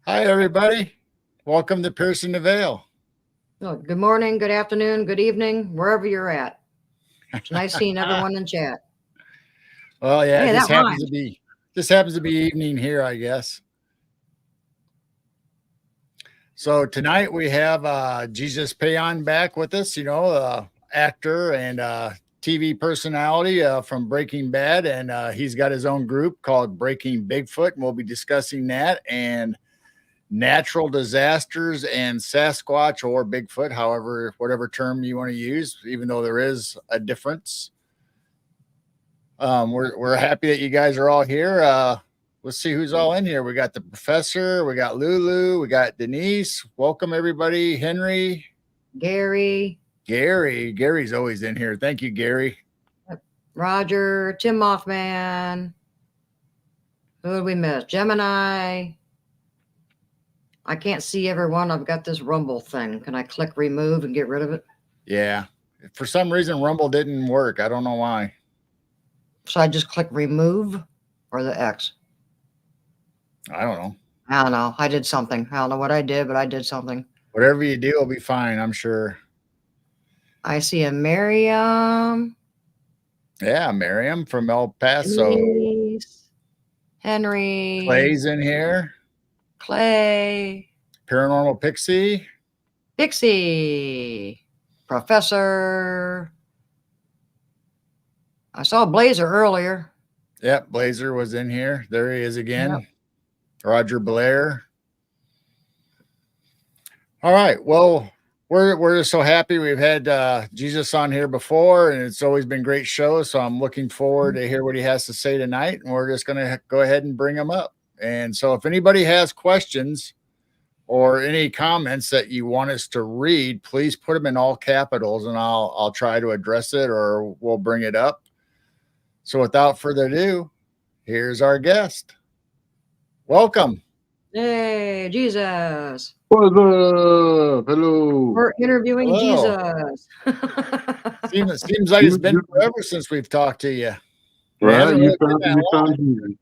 Hi, everybody. Welcome to Piercing the Veil. Well, good morning, good afternoon, good evening, wherever you're at. It's nice seeing everyone in chat. Well, yeah, Hey, this that happens rhymed. to be this happens to be evening here, I guess. So tonight we have Jesus Payan back with us. Actor and TV personality from Breaking Bad, and he's got his own group called Breaking Bigfoot, and we'll be discussing that and natural disasters and Sasquatch or Bigfoot, however, whatever term you want to use, even though there is a difference. We're happy that you guys are all here. Let's see who's all in here. We got the professor, we got Lulu, we got Denise. Welcome everybody. Henry, Gary, Gary's always in here. Thank you, Gary. Roger, Tim Mothman. Who did we miss? Gemini. I can't see everyone. I've got this Rumble thing. Can I click remove and get rid of it? Yeah. For some reason, Rumble didn't work. I don't know why. So I just click remove or the X? I don't know. I don't know. I did something. I don't know what I did, but I did something. Whatever you do will be fine, I'm sure. I see a Miriam. Yeah, Miriam from El Paso. Denise, Henry. Clay's in here. Clay. Paranormal Pixie. Pixie. Professor. I saw Blazer earlier. Yep, Blazer was in here. There he is again. Yep. Roger Blair. All right. Well, we're just so happy we've had Jesus on here before, and it's always been great shows. So I'm looking forward to hear what he has to say tonight, and we're just going to go ahead and bring him up. And so, if anybody has questions or any comments that you want us to read, please put them in all capitals, and I'll try to address it, or we'll bring it up. So, without further ado, here's our guest. Welcome. Hey, Jesus. What's up? Hello. We're interviewing Hello. Jesus. Seems like it's been forever since we've talked to you. Right, you found me.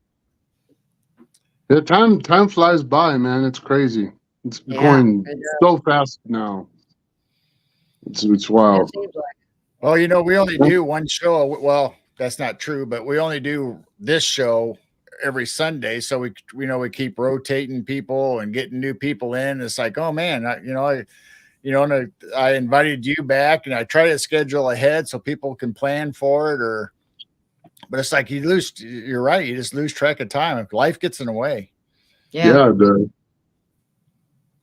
Yeah, time flies by, man. It's crazy. It's going so fast now. It's wild. It seems like. Well, we only do one show. Well, that's not true, but we only do this show every Sunday. So we keep rotating people and getting new people in. It's like, oh man, I invited you back, and I try to schedule ahead so people can plan for it. But it's like you're right. You just lose track of time if life gets in the way. Yeah, it does.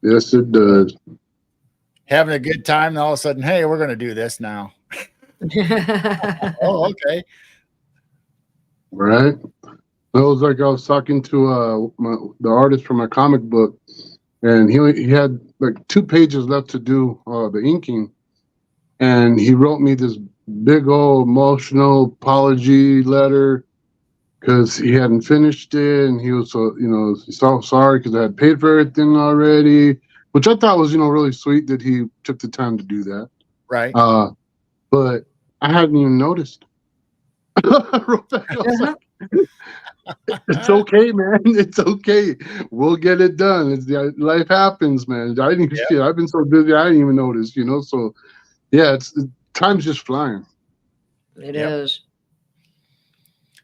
Yes, it does. Having a good time, and all of a sudden, hey, we're going to do this now. Oh, okay. Right. It was like I was talking to the artist from my comic book, and he had like 2 pages left to do the inking, and he wrote me this big old emotional apology letter because he hadn't finished it, and he was so sorry because I had paid for everything already, which I thought was really sweet that he took the time to do that. Right. But I hadn't even noticed. I wrote back, I was like, it's okay, man. It's okay. We'll get it done. Life happens, man. I didn't shit. I've been so busy, I didn't even notice. So yeah, time's just flying. It is.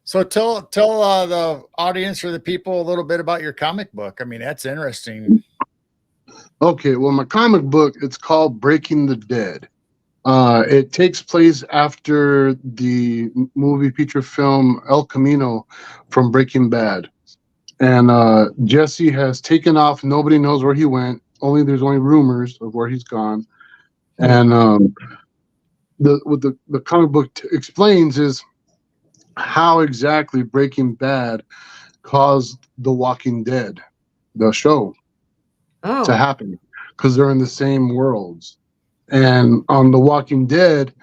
So tell the audience or the people a little bit about your comic book. I mean, that's interesting. Okay, well, my comic book, it's called Breaking the Dead. It takes place after the movie feature film El Camino from Breaking Bad. And Jesse has taken off. Nobody knows where he went. There's only rumors of where he's gone. And what the comic book explains is how exactly Breaking Bad caused The Walking Dead, the show, to happen, because they're in the same worlds. And on The Walking Dead,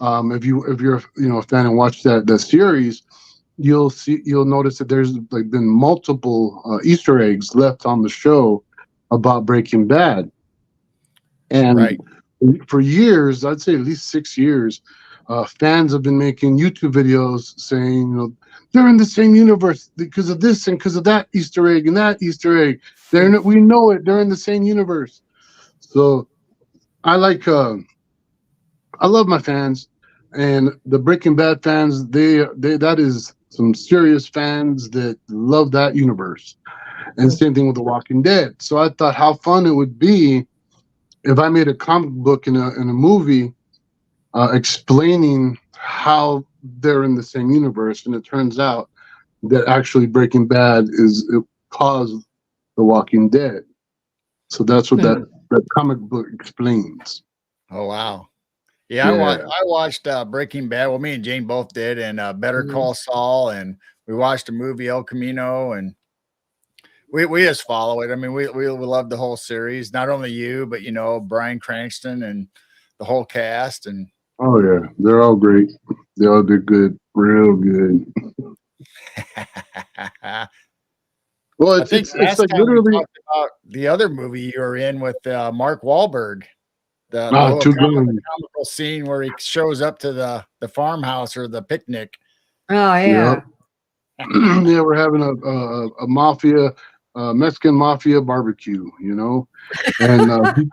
if you're a fan and watch the series, you'll notice that there's like been multiple Easter eggs left on the show about Breaking Bad. And for years, I'd say at least 6 years, fans have been making YouTube videos saying, you know, they're in the same universe because of this and because of that Easter egg and that Easter egg. We know it. They're in the same universe. So I like. I love my fans, and the Breaking Bad fans. They that is some serious fans that love that universe. And same thing with The Walking Dead. So I thought how fun it would be if I made a comic book in a movie explaining how they're in the same universe, and it turns out that actually Breaking Bad it caused The Walking Dead. So that's what that comic book explains. Oh wow. Yeah, I watched Breaking Bad. Well, me and Jane both did, and Better Call Saul, and we watched the movie El Camino, and we just follow it. I mean, we love the whole series. Not only you, but you know, Bryan Cranston and the whole cast. And oh yeah, they're all great. They all did good, real good. Well, I think it's like time we literally talked about the other movie you were in with Mark Wahlberg. The little Two Guns. comical scene where he shows up to the farmhouse or the picnic. Oh yeah. Yeah, we're having a mafia, Mexican mafia barbecue, you know, and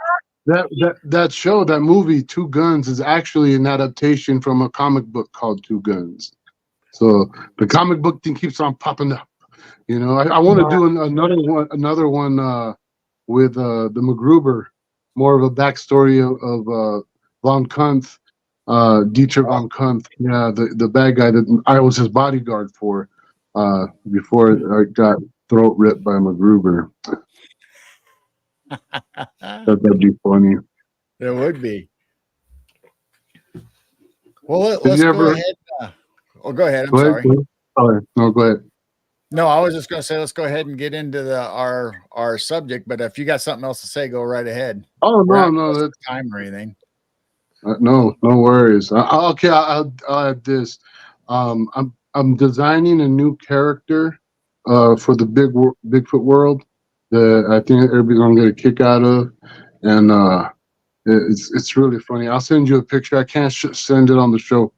that show, that movie, Two Guns, is actually an adaptation from a comic book called Two Guns. So the comic book thing keeps on popping up. You know, I want to do another one with the MacGruber, more of a backstory of Von Kuntz, Dietrich Von Kuntz, yeah, the bad guy that I was his bodyguard for before I got throat ripped by MacGruber. That'd be funny. It would be. Well, let's go ahead. Go ahead. I'm sorry. No, go ahead. No, I was just going to say, let's go ahead and get into our subject. But if you got something else to say, go right ahead. Oh no, that's time or anything. No worries. Okay, I'll add this. I'm designing a new character for the Bigfoot world that I think everybody's gonna get a kick out of, and it's really funny. I'll send you a picture. I can't send it on the show,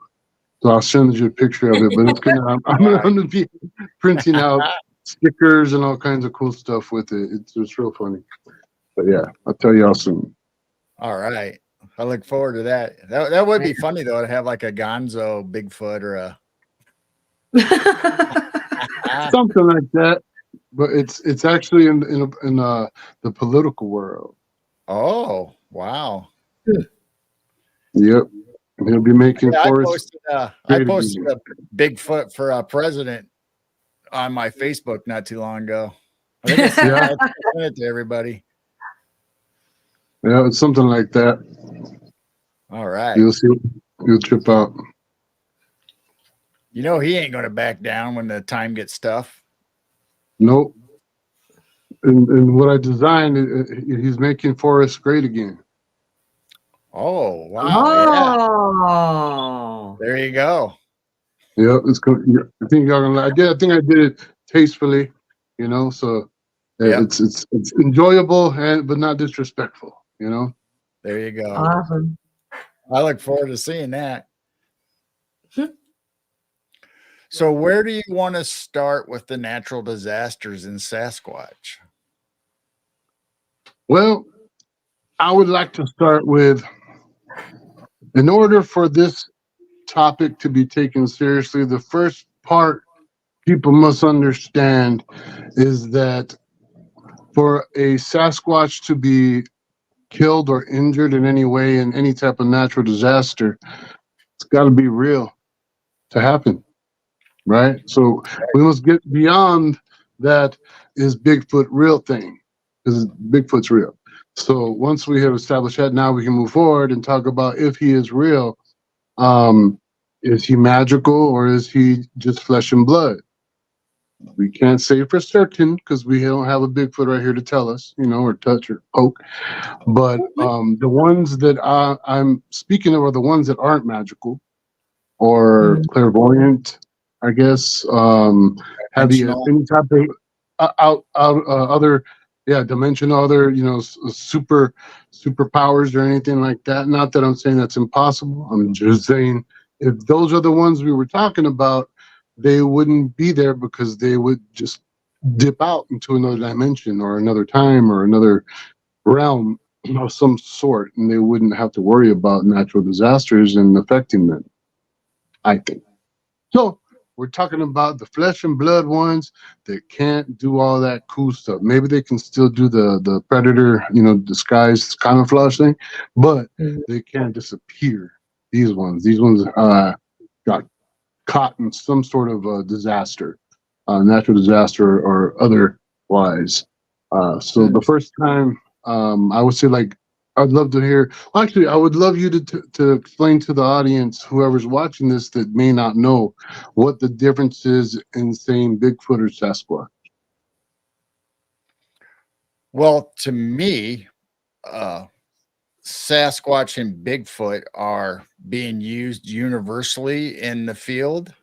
so I'll send you a picture of it. But it's gonna I'm gonna be printing out stickers and all kinds of cool stuff with it. It's real funny. But yeah, I'll tell you all soon. All right. I look forward to that. That would be funny though to have like a Gonzo Bigfoot or a something like that. But it's actually in the political world. Oh wow! Yep, he'll be making. Yeah, I posted a Bigfoot for president on my Facebook not too long ago. I think I sent it to everybody. Yeah, it's something like that. All right. You'll see. You'll trip out. You know he ain't going to back down when the time gets tough. Nope. And what I designed, he's making forests great again. Oh wow! Oh, yeah. There you go. Yeah, it's good. I think y'all gonna. I think I did it tastefully, you know. So it's enjoyable but not disrespectful, you know. There you go. Awesome. I look forward to seeing that. So where do you want to start with the natural disasters in Sasquatch? Well, I would like to start with, in order for this topic to be taken seriously, the first part people must understand is that for a Sasquatch to be killed or injured in any way in any type of natural disaster, it's got to be real to happen, right? So we must get beyond that. Is Bigfoot real thing? Because Bigfoot's real. So once we have established that, now we can move forward and talk about if he is real. Is he magical or is he just flesh and blood? We can't say for certain because we don't have a Bigfoot right here to tell us, you know, or touch or poke. But the ones that I'm speaking of are the ones that aren't magical or clairvoyant, I guess. Have you any type of other, dimensional, other, you know, superpowers or anything like that? Not that I'm saying that's impossible. I'm just saying if those are the ones we were talking about, they wouldn't be there because they would just dip out into another dimension or another time or another realm of some sort, and they wouldn't have to worry about natural disasters and affecting them, I think. So we're talking about the flesh and blood ones that can't do all that cool stuff. Maybe they can still do the predator, disguise camouflage thing, but they can't disappear. These ones got caught in some sort of disaster, natural disaster or otherwise. So the first time, I would say, like, I'd love to hear. Well, actually, I would love you to explain to the audience, whoever's watching this that may not know, what the difference is in saying Bigfoot or Sasquatch. Well, to me, Sasquatch and Bigfoot are being used universally in the field.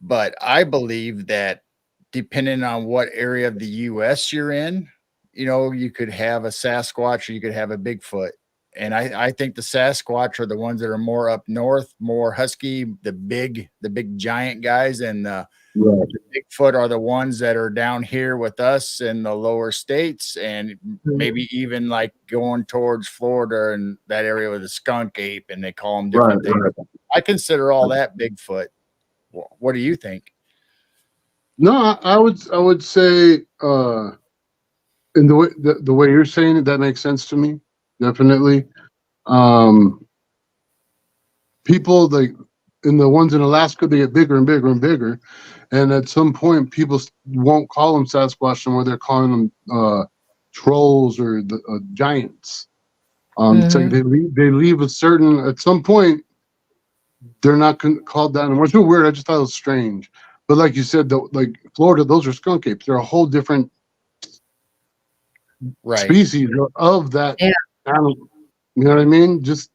But I believe that depending on what area of the US you're in, you could have a Sasquatch or you could have a Bigfoot. And I think the Sasquatch are the ones that are more up north, more husky, the big giant guys, and the Bigfoot are the ones that are down here with us in the lower states, and maybe even like going towards Florida and that area with the skunk ape, and they call them different things. I consider all that Bigfoot. What do you think? No, I would say, in the way you're saying it, that makes sense to me. Definitely. People, like in the ones in Alaska, they get bigger and bigger and bigger, and at some point, people won't call them Sasquatch anymore. They're calling them trolls or the giants. It's like they leave a certain, at some point, they're not called that anymore. It's real weird. I just thought it was strange. But like you said, like Florida, those are skunk apes. They're a whole different species of that animal. You know what I mean? Just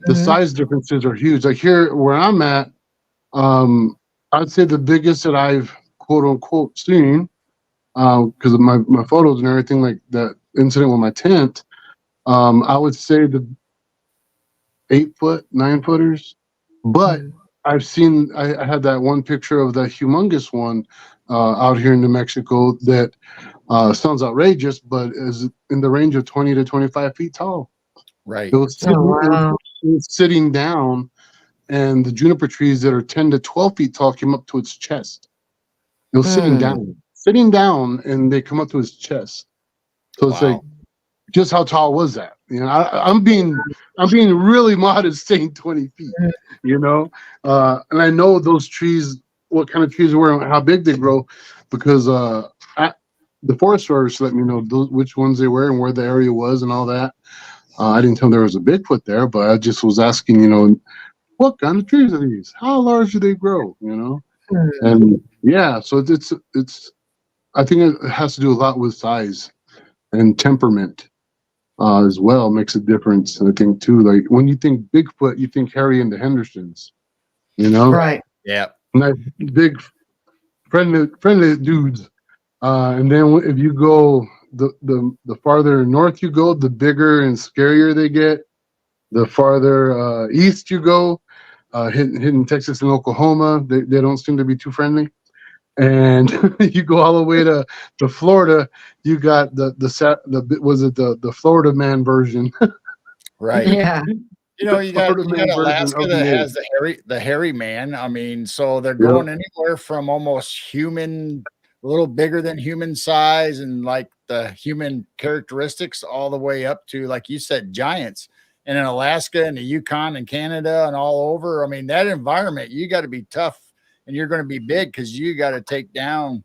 the size differences are huge. Like here where I'm at, I'd say the biggest that I've quote unquote seen, because of my photos and everything, like that incident with my tent, I would say the 8-foot, 9-footers. But I've seen, I had that one picture of the humongous one out here in New Mexico that sounds outrageous, but is in the range of 20 to 25 feet tall. Right. It was sitting down, and the juniper trees that are 10 to 12 feet tall came up to its chest. It was sitting down, and they come up to his chest. So it's like, just how tall was that? I'm being really modest, saying 20 feet. And I know those trees, what kind of trees they were, and how big they grow, because the forest service let me know which ones they were and where the area was and all that. I didn't tell them there was a Bigfoot there, but I just was asking, what kind of trees are these? How large do they grow? And yeah, so it's. I think it has to do a lot with size and temperament as well. Makes a difference, I think too. Like when you think Bigfoot, you think Harry and the Hendersons, right? Yeah, nice big friendly dudes. And then if you go the farther north you go, the bigger and scarier they get. The farther east you go, hitting Texas and Oklahoma, they don't seem to be too friendly. And you go all the way to Florida, you got the Florida man version. Right. Yeah. You got Alaska that has the hairy man. I mean, so they're going anywhere from almost human, a little bigger than human size, and like the human characteristics, all the way up to, like you said, giants. And in Alaska and the Yukon and Canada and all over, I mean, that environment, you got to be tough, and you're going to be big because you got to take down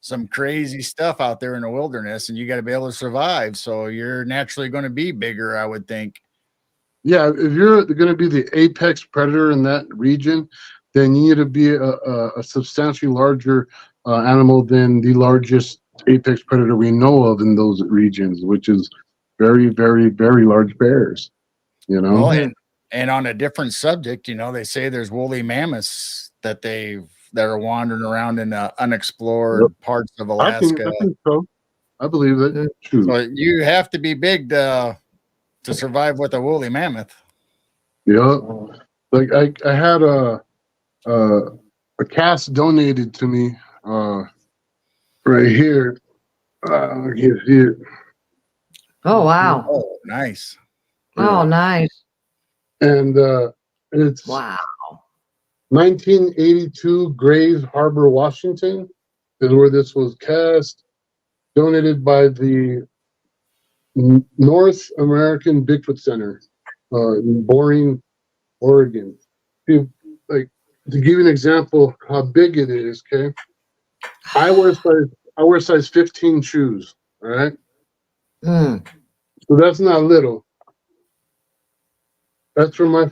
some crazy stuff out there in the wilderness, and you got to be able to survive. So you're naturally going to be bigger, I would think. Yeah, if you're going to be the apex predator in that region, then you need to be a substantially larger animal than the largest apex predator we know of in those regions, which is very, very, very large bears. Well, and on a different subject, they say there's woolly mammoths that are wandering around in the unexplored parts of Alaska. I think so. I believe it. So you have to be big to survive with a woolly mammoth. Yeah. Like I had a cast donated to me right here. Here. Oh, wow. Oh, nice. Oh, nice. And it's Wow. 1982 Grays Harbor, Washington is where this was cast. Donated by the North American Bigfoot Center in Boring, Oregon. Like, to give you an example how big it is, okay? I wear size 15 shoes, all right? Mm. So that's not little. That's where my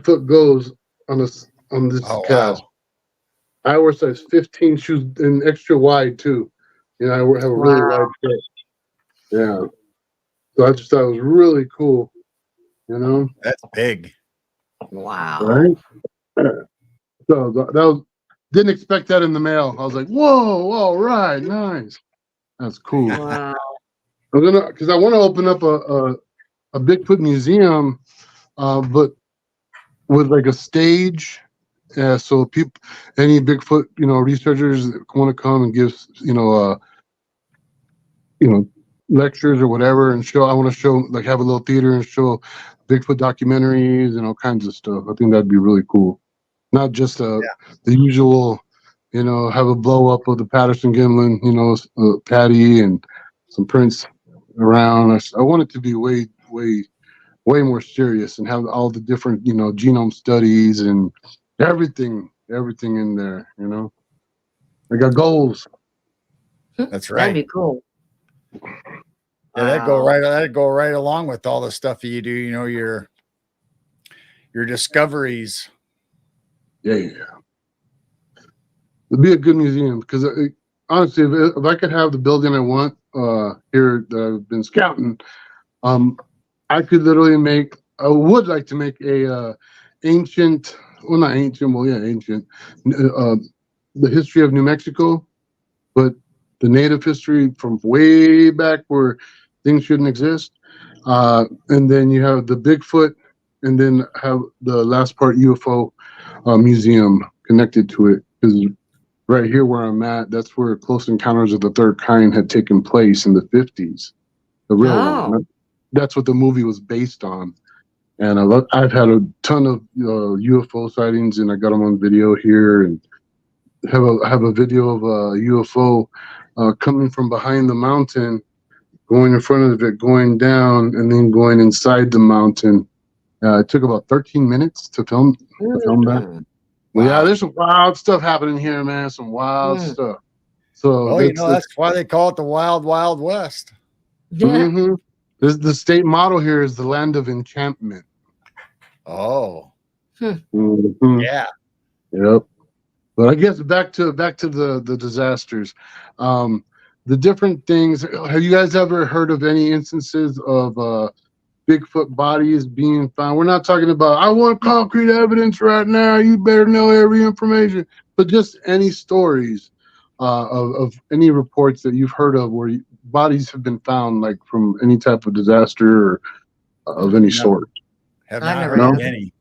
foot goes on this Oh, cast. wow. I wear size 15 shoes and extra wide too. You know, I have a really Wow. wide foot. Yeah. So I just thought it was really cool, you know? That's big. Wow. Right? So that was, didn't expect that in the mail. I was like, whoa, all right, nice. That's cool. Wow. Because I want to open up a Bigfoot museum, but with like a stage. So people, any Bigfoot, researchers want to come and give, lectures or whatever, and show. I want to show, like, have a little theater and show Bigfoot documentaries and all kinds of stuff. I think that'd be really cool. Not just the usual, have a blow up of the Patterson Gimlin, Patty and some prints around. I want it to be way, way, way more serious and have all the different, genome studies and everything in there. I got goals. That's That'd right. be cool. Yeah, that'd go right along with all the stuff that you do, your discoveries. Yeah. It'd be a good museum because honestly, if I could have the building I want here that I've been scouting, I could literally I would like to make a ancient, well, not ancient, well, yeah, ancient, the history of New Mexico, but the native history from way back where things shouldn't exist. And then you have the Bigfoot, and then have the last part UFO museum connected to it. Because right here where I'm at, that's where Close Encounters of the Third Kind had taken place in the 50s, the real one. That's what the movie was based on. And I've had a ton of UFO sightings, and I got them on video here, and have a video of a UFO coming from behind the mountain, going in front of it, going down, and then going inside the mountain. It took about 13 minutes to film that. Well, yeah, there's some wild stuff happening here, man. Some wild stuff. So That's why they call it the Wild Wild West. Mm-hmm. The state motto here is the land of enchantment. Oh, mm-hmm. Yeah. Yep. But I guess back to the disasters. The different things. Have you guys ever heard of any instances of Bigfoot bodies being found? We're not talking about, I want concrete evidence right now, you better know every information, but just any stories of any reports that you've heard of where bodies have been found, like from any type of disaster or of any sort. Have not heard any.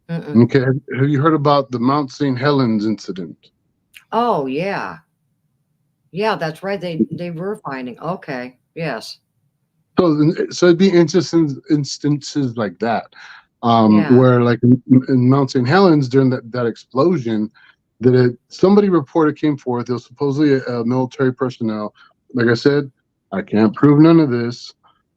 Okay. Have you heard about the Mount St. Helens incident? Oh, yeah. Yeah, that's right. They were finding. Okay. Yes. So it'd be instances like that, where, like, in Mount St. Helens during that explosion, somebody reported came forth. It was supposedly a military personnel. Like I said, I can't prove none of this,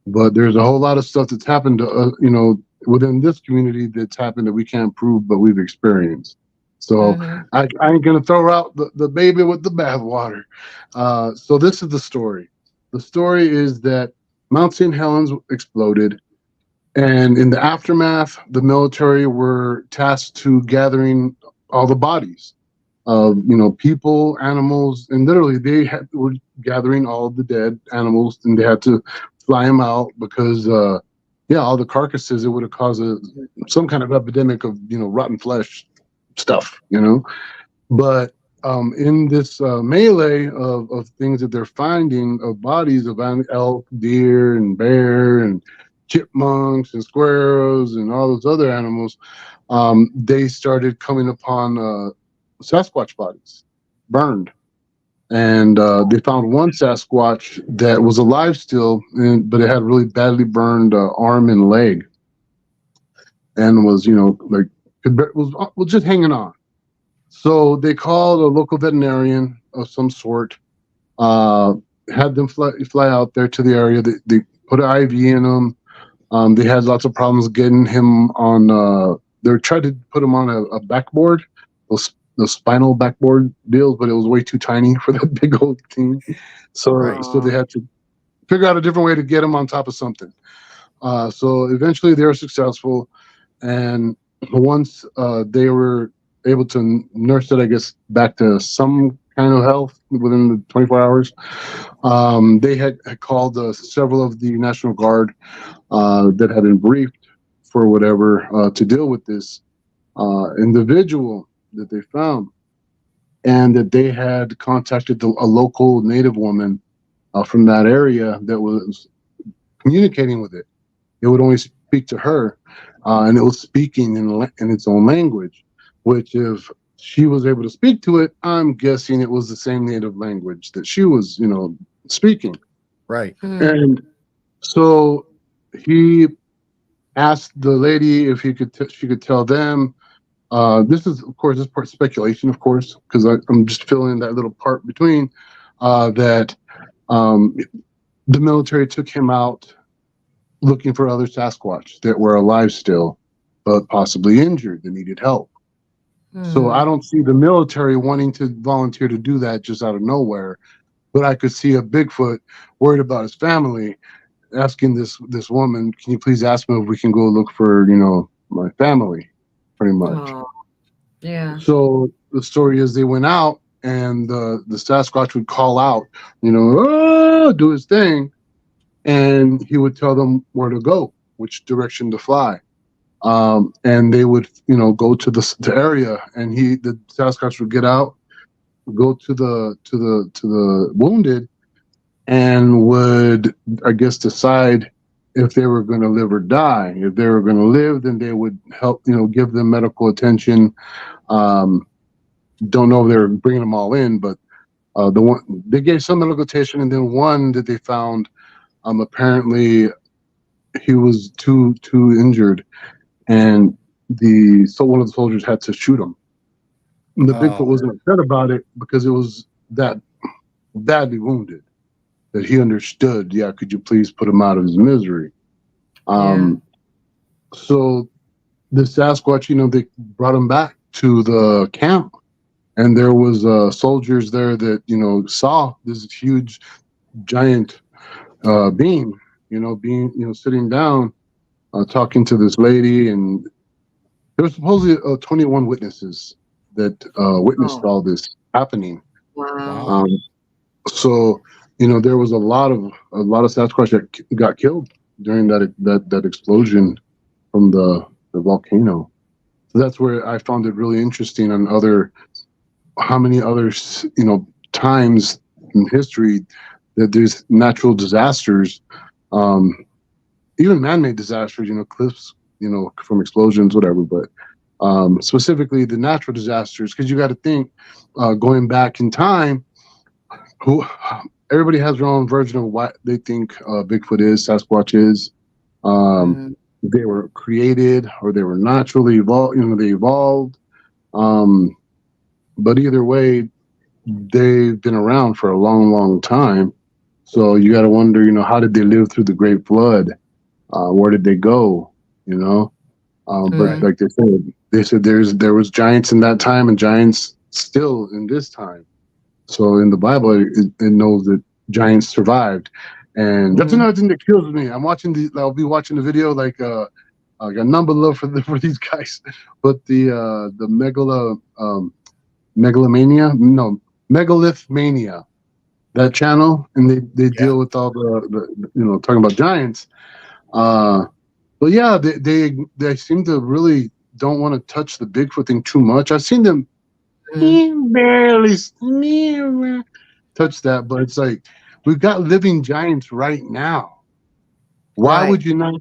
but there's a whole lot of stuff that's happened to within this community that's happened that we can't prove, but we've experienced. So I ain't gonna throw out the baby with the bathwater. So this is the story. The story is that Mount St. Helens exploded, and in the aftermath, the military were tasked to gathering all the bodies of people, animals, and literally were gathering all of the dead animals, and they had to fly them out because all the carcasses, it would have caused some kind of epidemic of rotten flesh stuff, But in this melee of things that they're finding, of bodies of elk, deer, and bear, and chipmunks and squirrels and all those other animals, they started coming upon Sasquatch bodies burned. And they found one Sasquatch that was alive still, but it had really badly burned arm and leg, and was, like, was just hanging on. So they called a local veterinarian of some sort, had them fly out there to the area. They put an IV in him. They had lots of problems getting him on. They tried to put him on a backboard, the spinal backboard deals, but it was way too tiny for that big old thing. So they had to figure out a different way to get him on top of something. So eventually they were successful, and once they were able to nurse it, I guess, back to some kind of health within the 24 hours, they had called several of the National Guard that had been briefed for whatever to deal with this individual that they found, and that they had contacted a local native woman from that area that was communicating with it. It would only speak to her, and it was speaking in its own language, which if she was able to speak to it, I'm guessing it was the same native language that she was, speaking. Right. And so he asked the lady if she could tell them. This is, of course, this part speculation, of course, because I'm just filling in that little part between that the military took him out looking for other Sasquatch that were alive still, but possibly injured that needed help. So I don't see the military wanting to volunteer to do that just out of nowhere, but I could see a Bigfoot worried about his family asking this woman, "Can you please ask me if we can go look for, my family?" Pretty much. Yeah. So the story is they went out, and the Sasquatch would call out, do his thing, and he would tell them where to go, which direction to fly. And they would, go to the area, and the Sasquatch would get out, go to the wounded, and would, I guess, decide if they were going to live or die. If they were going to live, then they would help, give them medical attention. Don't know if they were bringing them all in, but the one they gave some medical attention, and then one that they found, apparently he was too injured, and one of the soldiers had to shoot him. And the Bigfoot wasn't upset about it because it was that badly wounded that he understood. Yeah, could you please put him out of his misery? So the Sasquatch, they brought him back to the camp, and there was soldiers there that saw this huge giant being, sitting down, talking to this lady, and there was supposedly 21 witnesses that witnessed all this happening. Wow. So there was a lot of Sasquatch that got killed during that explosion from the volcano. So that's where I found it really interesting on how many other times in history that there's natural disasters, even man-made disasters, cliffs, from explosions, whatever. But specifically the natural disasters, because you got to think, going back in time, everybody has their own version of what they think Bigfoot is, Sasquatch is. They were created or they were naturally evolved. They evolved. But either way, they've been around for a long, long time. So you got to wonder, how did they live through the Great Flood? Where did they go? But like they said there was giants in that time and giants still in this time. So in the Bible, it knows that giants survived, and that's another thing that kills me. I'll be watching the video, like I got number love for these guys, but the Megalithmania, that channel, and they deal with all the talking about giants. But yeah, they seem to really don't want to touch the Bigfoot thing too much. I've seen them barely touch that, but it's like we've got living giants right now. Why would you not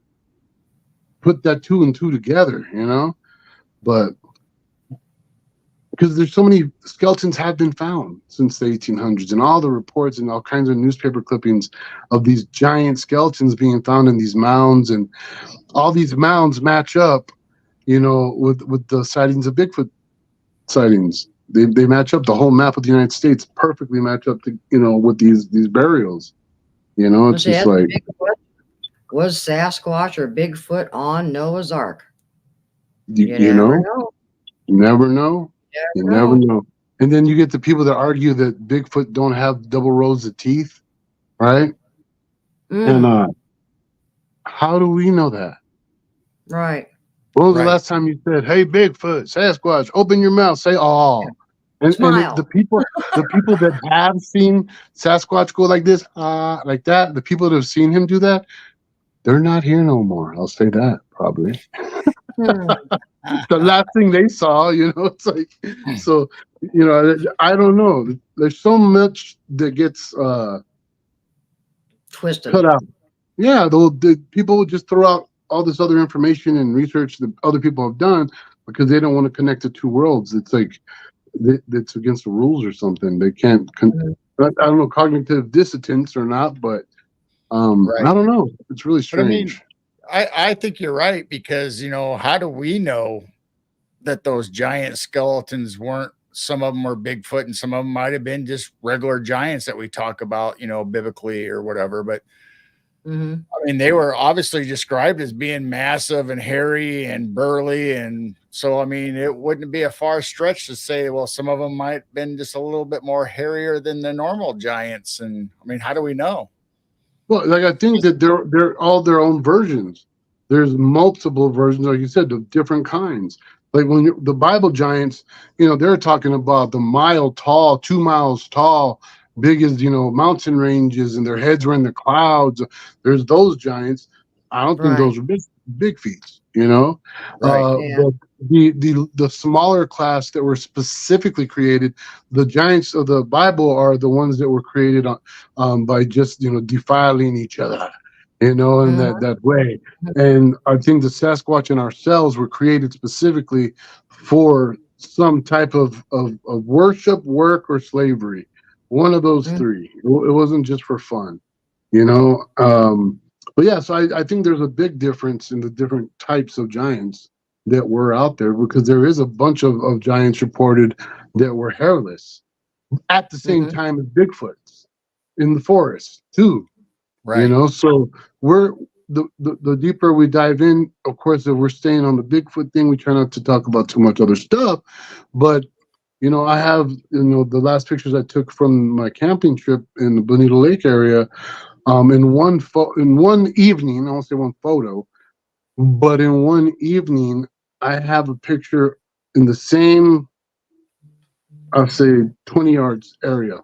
put that 2 and 2 together, you know, but because there's so many skeletons have been found since the 1800s, and all the reports and all kinds of newspaper clippings of these giant skeletons being found in these mounds, and all these mounds match up, you know, with the sightings of Bigfoot sightings. They match up. The whole map of the United States perfectly match up to, you know, with these burials. You know, it's just like, was Sasquatch or Bigfoot on Noah's Ark? you never know, know. you never know. You never know. know. And then you get the people that argue that Bigfoot don't have double rows of teeth, right? And how do we know that? Right. When was the last time you said, "Hey, Bigfoot, Sasquatch, open your mouth, say "aw"? And the people that have seen Sasquatch go like this, like that, the people that have seen him do that, they're not here no more. I'll say that probably. The last thing they saw, you know, it's like, so, you know, I don't know. There's so much that gets twisted, cut out. Yeah, the people would just throw out all this other information and research that other people have done because they don't want to connect the two worlds. It's like that's against the rules or something. They can't. I don't know, cognitive dissonance or not, but I don't know. It's really strange. But I mean, I think you're right, because, you know, how do we know that those giant skeletons weren't, some of them were Bigfoot and some of them might have been just regular giants that we talk about, you know, biblically or whatever. But I mean, they were obviously described as being massive and hairy and burly. And so, I mean, it wouldn't be a far stretch to say, well, some of them might have been just a little bit more hairier than the normal giants. And I mean, how do we know? Well, like, I think that they're all their own versions. There's multiple versions, like you said, of different kinds. Like when the Bible giants, you know, they're talking about the mile tall, 2 miles tall, big as, you know, mountain ranges, and their heads were in the clouds. There's those giants. I don't think those are big feats, you know. But the smaller class that were specifically created, the giants of the Bible are the ones that were created by just, you know, defiling each other, you know, in that way. And I think the Sasquatch and ourselves were created specifically for some type of worship, work, or slavery. One of those three. It wasn't just for fun, you know. But yeah, so I think there's a big difference in the different types of giants that were out there, because there is a bunch of giants reported that were hairless at the same time as Bigfoots in the forest too. Right. You know, so we're the deeper we dive in, of course, if we're staying on the Bigfoot thing, we try not to talk about too much other stuff. But, you know, I have, you know, the last pictures I took from my camping trip in the Bonita Lake area, in one evening, I won't say one photo, but in one evening, I have a picture in the same, I'll say 20 yards area.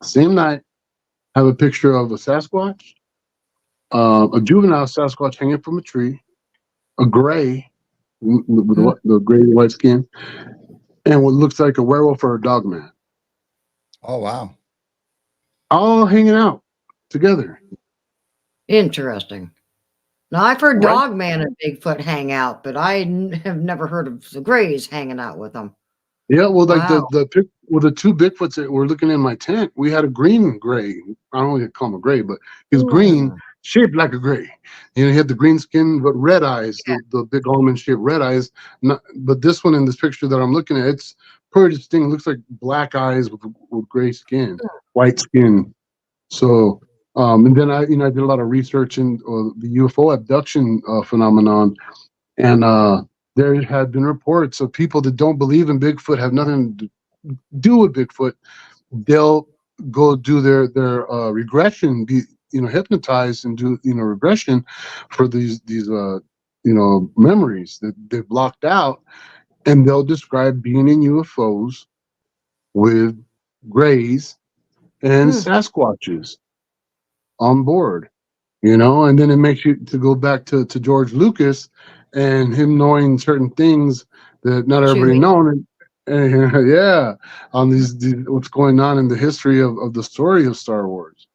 Same night, I have a picture of a Sasquatch, a juvenile Sasquatch hanging from a tree, a gray with the gray and white skin, and what looks like a werewolf or a dog man. Oh, wow. All hanging out together. Interesting. Now, I've heard Dogman and Bigfoot hang out, but I have never heard of the Greys hanging out with them. Yeah, well, like the two Bigfoots that were looking in my tent, we had a green gray. I don't want to call him a gray, but he's green, shaped like a gray. You know, he had the green skin, but red eyes, the big almond-shaped red eyes. But this one in this picture that I'm looking at, it's pretty distinct. It looks like black eyes with gray skin, white skin. So, and then I did a lot of research in the UFO abduction phenomenon, and there had been reports of people that don't believe in Bigfoot, have nothing to do with Bigfoot. They'll go do their regression, be hypnotized and do regression for these memories that they've blocked out, and they'll describe being in UFOs with Greys and Sasquatches on board, and then it makes you to go back to George Lucas and him knowing certain things that not everybody known, and yeah, on these what's going on in the history of the story of Star Wars,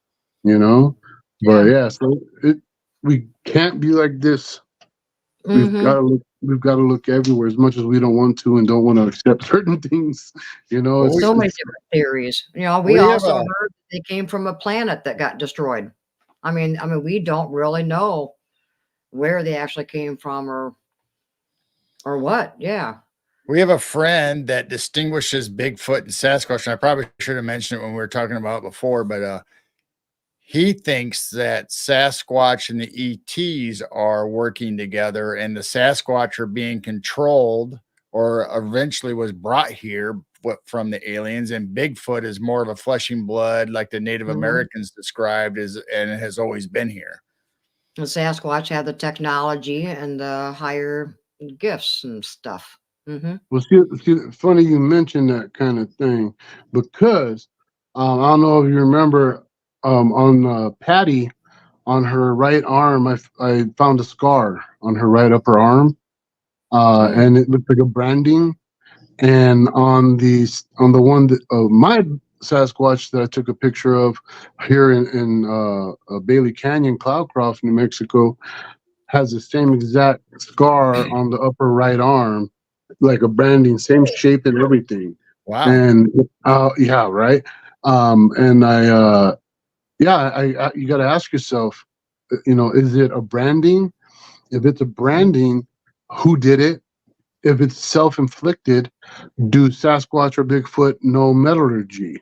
but so we can't be like this Mm-hmm. We've got to look everywhere as much as we don't want to and don't want to accept certain things. You know, Well, So many it's different theories. You know, we we have also a heard they came from a planet that got destroyed. I mean, we don't really know where they actually came from or what. Yeah. we have a friend that distinguishes Bigfoot and Sasquatch, and I probably should have mentioned it when we were talking about it before, but he thinks that Sasquatch and the ETs are working together, and the Sasquatch are being controlled or eventually was brought here from the aliens, and Bigfoot is more of a flesh and blood, like the Native Mhm. Americans described, and it has always been here. And Sasquatch had the technology and the higher gifts and stuff. Hmm. well, funny you mentioned that kind of thing because I don't know if you remember on Patty on her right arm, I found a scar on her right upper arm, Hmm. and it looked like a branding. And on the one that my Sasquatch that I took a picture of here in Bailey Canyon, Cloudcroft, New Mexico, has the same exact scar on the upper right arm, like a branding, same shape and everything. Wow. And yeah, right. And you got to ask yourself, you know, is it a branding? If it's a branding, who did it? If it's self-inflicted, do Sasquatch or Bigfoot know metallurgy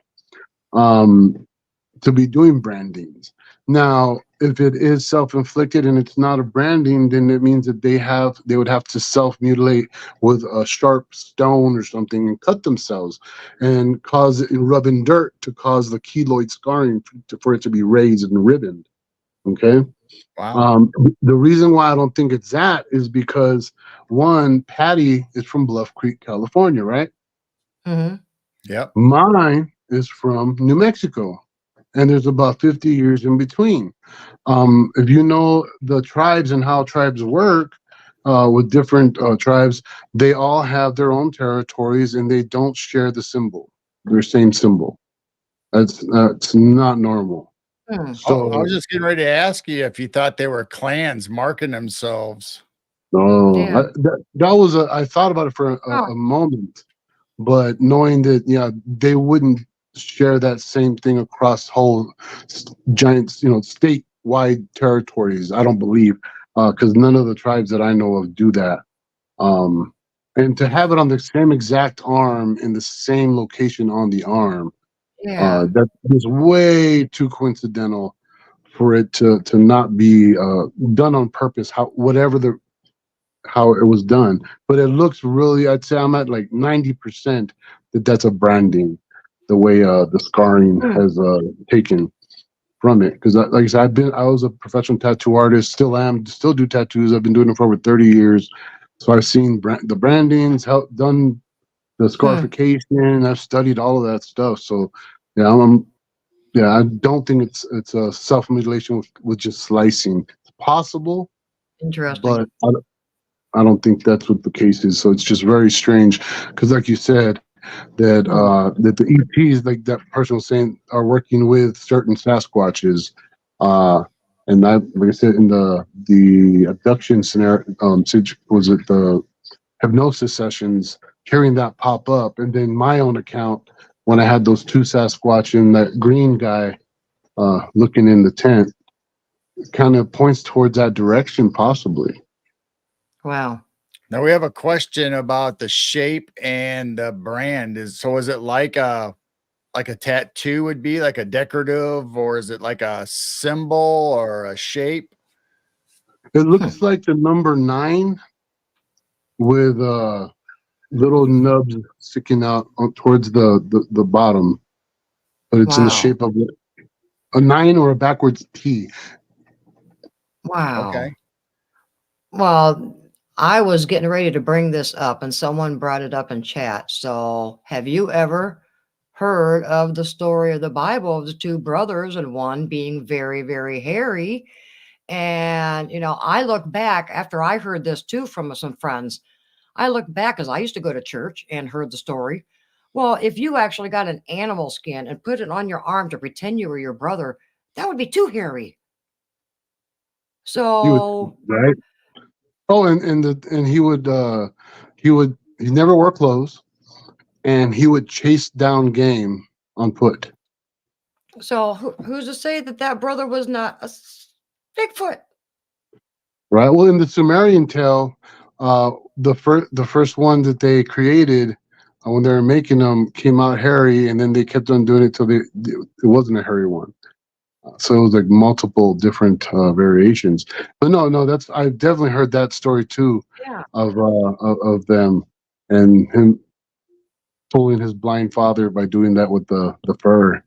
to be doing brandings? Now, if it is self-inflicted and it's not a branding, then it means that they would have to self-mutilate with a sharp stone or something and cut themselves and cause it and rub in dirt to cause the keloid scarring for it to be raised and ribboned. Okay. Wow. The reason why I don't think it's that is because one, Patty is from Bluff Creek, California, right? Hmm. Yep. Mine is from New Mexico, and there's about 50 years in between. If you know the tribes and how tribes work with different tribes, they all have their own territories and they don't share the symbol, their same symbol. That's not normal. Hmm. I was So just getting ready to ask you if you thought they were clans marking themselves. no, Yeah. that was I thought about it for Oh, a moment, but knowing that yeah, they wouldn't share that same thing across whole giant, you know, statewide territories. I don't believe because none of the tribes that I know of do that. Um, and to have it on the same exact arm in the same location on the arm, yeah. that is way too coincidental for it to not be done on purpose. How it was done, but it looks really. I'd say I'm at like 90% that that's a branding, the way the scarring Hmm. has taken from it. Because like I said, I was a professional tattoo artist, still am, still do tattoos. I've been doing it for over 30 years, so I've seen the brandings, done the Hmm. scarification. I've studied all of that stuff. So yeah, yeah, I don't think it's a self mutilation with just slicing. It's possible, Interesting. but I don't think that's what the case is. So it's just very strange because, like you said, Hmm. that the EPs, like that person was saying, are working with certain Sasquatches. Uh, and like I said, in the abduction scenario, was it the hypnosis sessions, hearing that pop up, and then my own account when I had those two Sasquatch and that green guy looking in the tent, kind of points towards that direction, possibly. Wow. Now we have a question about the shape and the brand. Is it like a tattoo would be like a decorative, or is it like a symbol or a shape? It Hmm. looks like the number 9 with little nubs sticking out towards the bottom, but it's in the Wow. shape of a 9 or a backwards T. Wow. Okay. Well, I was getting ready to bring this up and someone brought it up in chat. So, have you ever heard of the story of the Bible of the two brothers and one being very, very hairy? And, I look back after I heard this too from some friends. I look back because I used to go to church and heard the story. Well, if you actually got an animal skin and put it on your arm to pretend you were your brother, that would be too hairy. You would, So, right? Oh, and he never wore clothes, and he would chase down game on foot. So who's to say that that brother was not a Bigfoot? Right. Well, in the Sumerian tale, the first one that they created when they were making them came out hairy, and then they kept on doing it till it wasn't a hairy one. So it was like multiple different variations. But no, that's I've definitely heard that story too. Yeah. Of them and him fooling his blind father by doing that with the fur.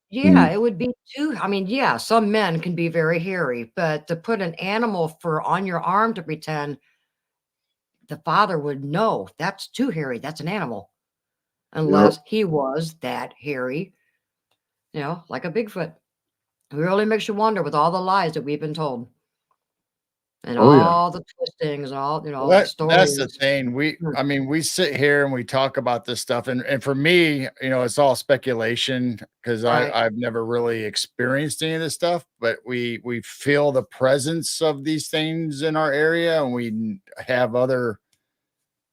Yeah, it would be too. I mean, yeah, some men can be very hairy, but to put an animal fur on your arm to pretend the father would know that's too hairy. That's an animal, unless he was that hairy, like a Bigfoot. It really makes you wonder with all the lies that we've been told and all the twistings and all, all the That's the stories. thing. I mean, we sit here and we talk about this stuff, and for me, it's all speculation because Right. I've never really experienced any of this stuff, but we feel the presence of these things in our area, and we have other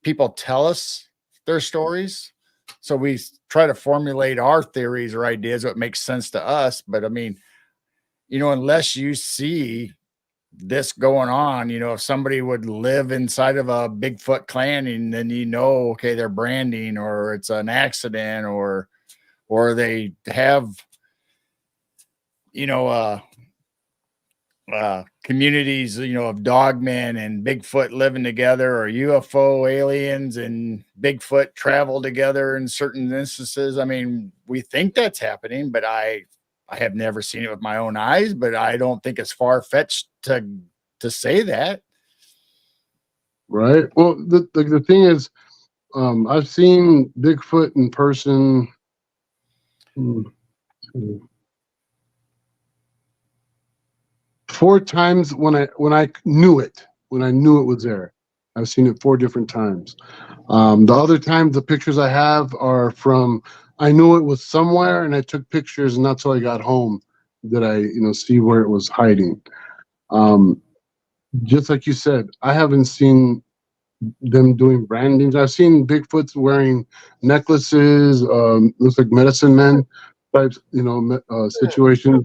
people tell us their stories. So we try to formulate our theories or ideas what makes sense to us. But I mean, unless you see this going on, if somebody would live inside of a Bigfoot clan, and then okay, they're branding or it's an accident or they have communities of dogmen and Bigfoot living together, or UFO aliens and Bigfoot travel together in certain instances. I mean, we think that's happening, but I have never seen it with my own eyes, but I don't think it's far-fetched to say that. Right. Well, the thing is, I've seen Bigfoot in person. 4 times when I knew it was there. I've seen it 4 different times. The other times, the pictures I have are from I knew it was somewhere, and I took pictures, and not till I got home did I see where it was hiding. Just like you said, I haven't seen them doing brandings. I've seen Bigfoots wearing necklaces, looks like medicine men types, situations.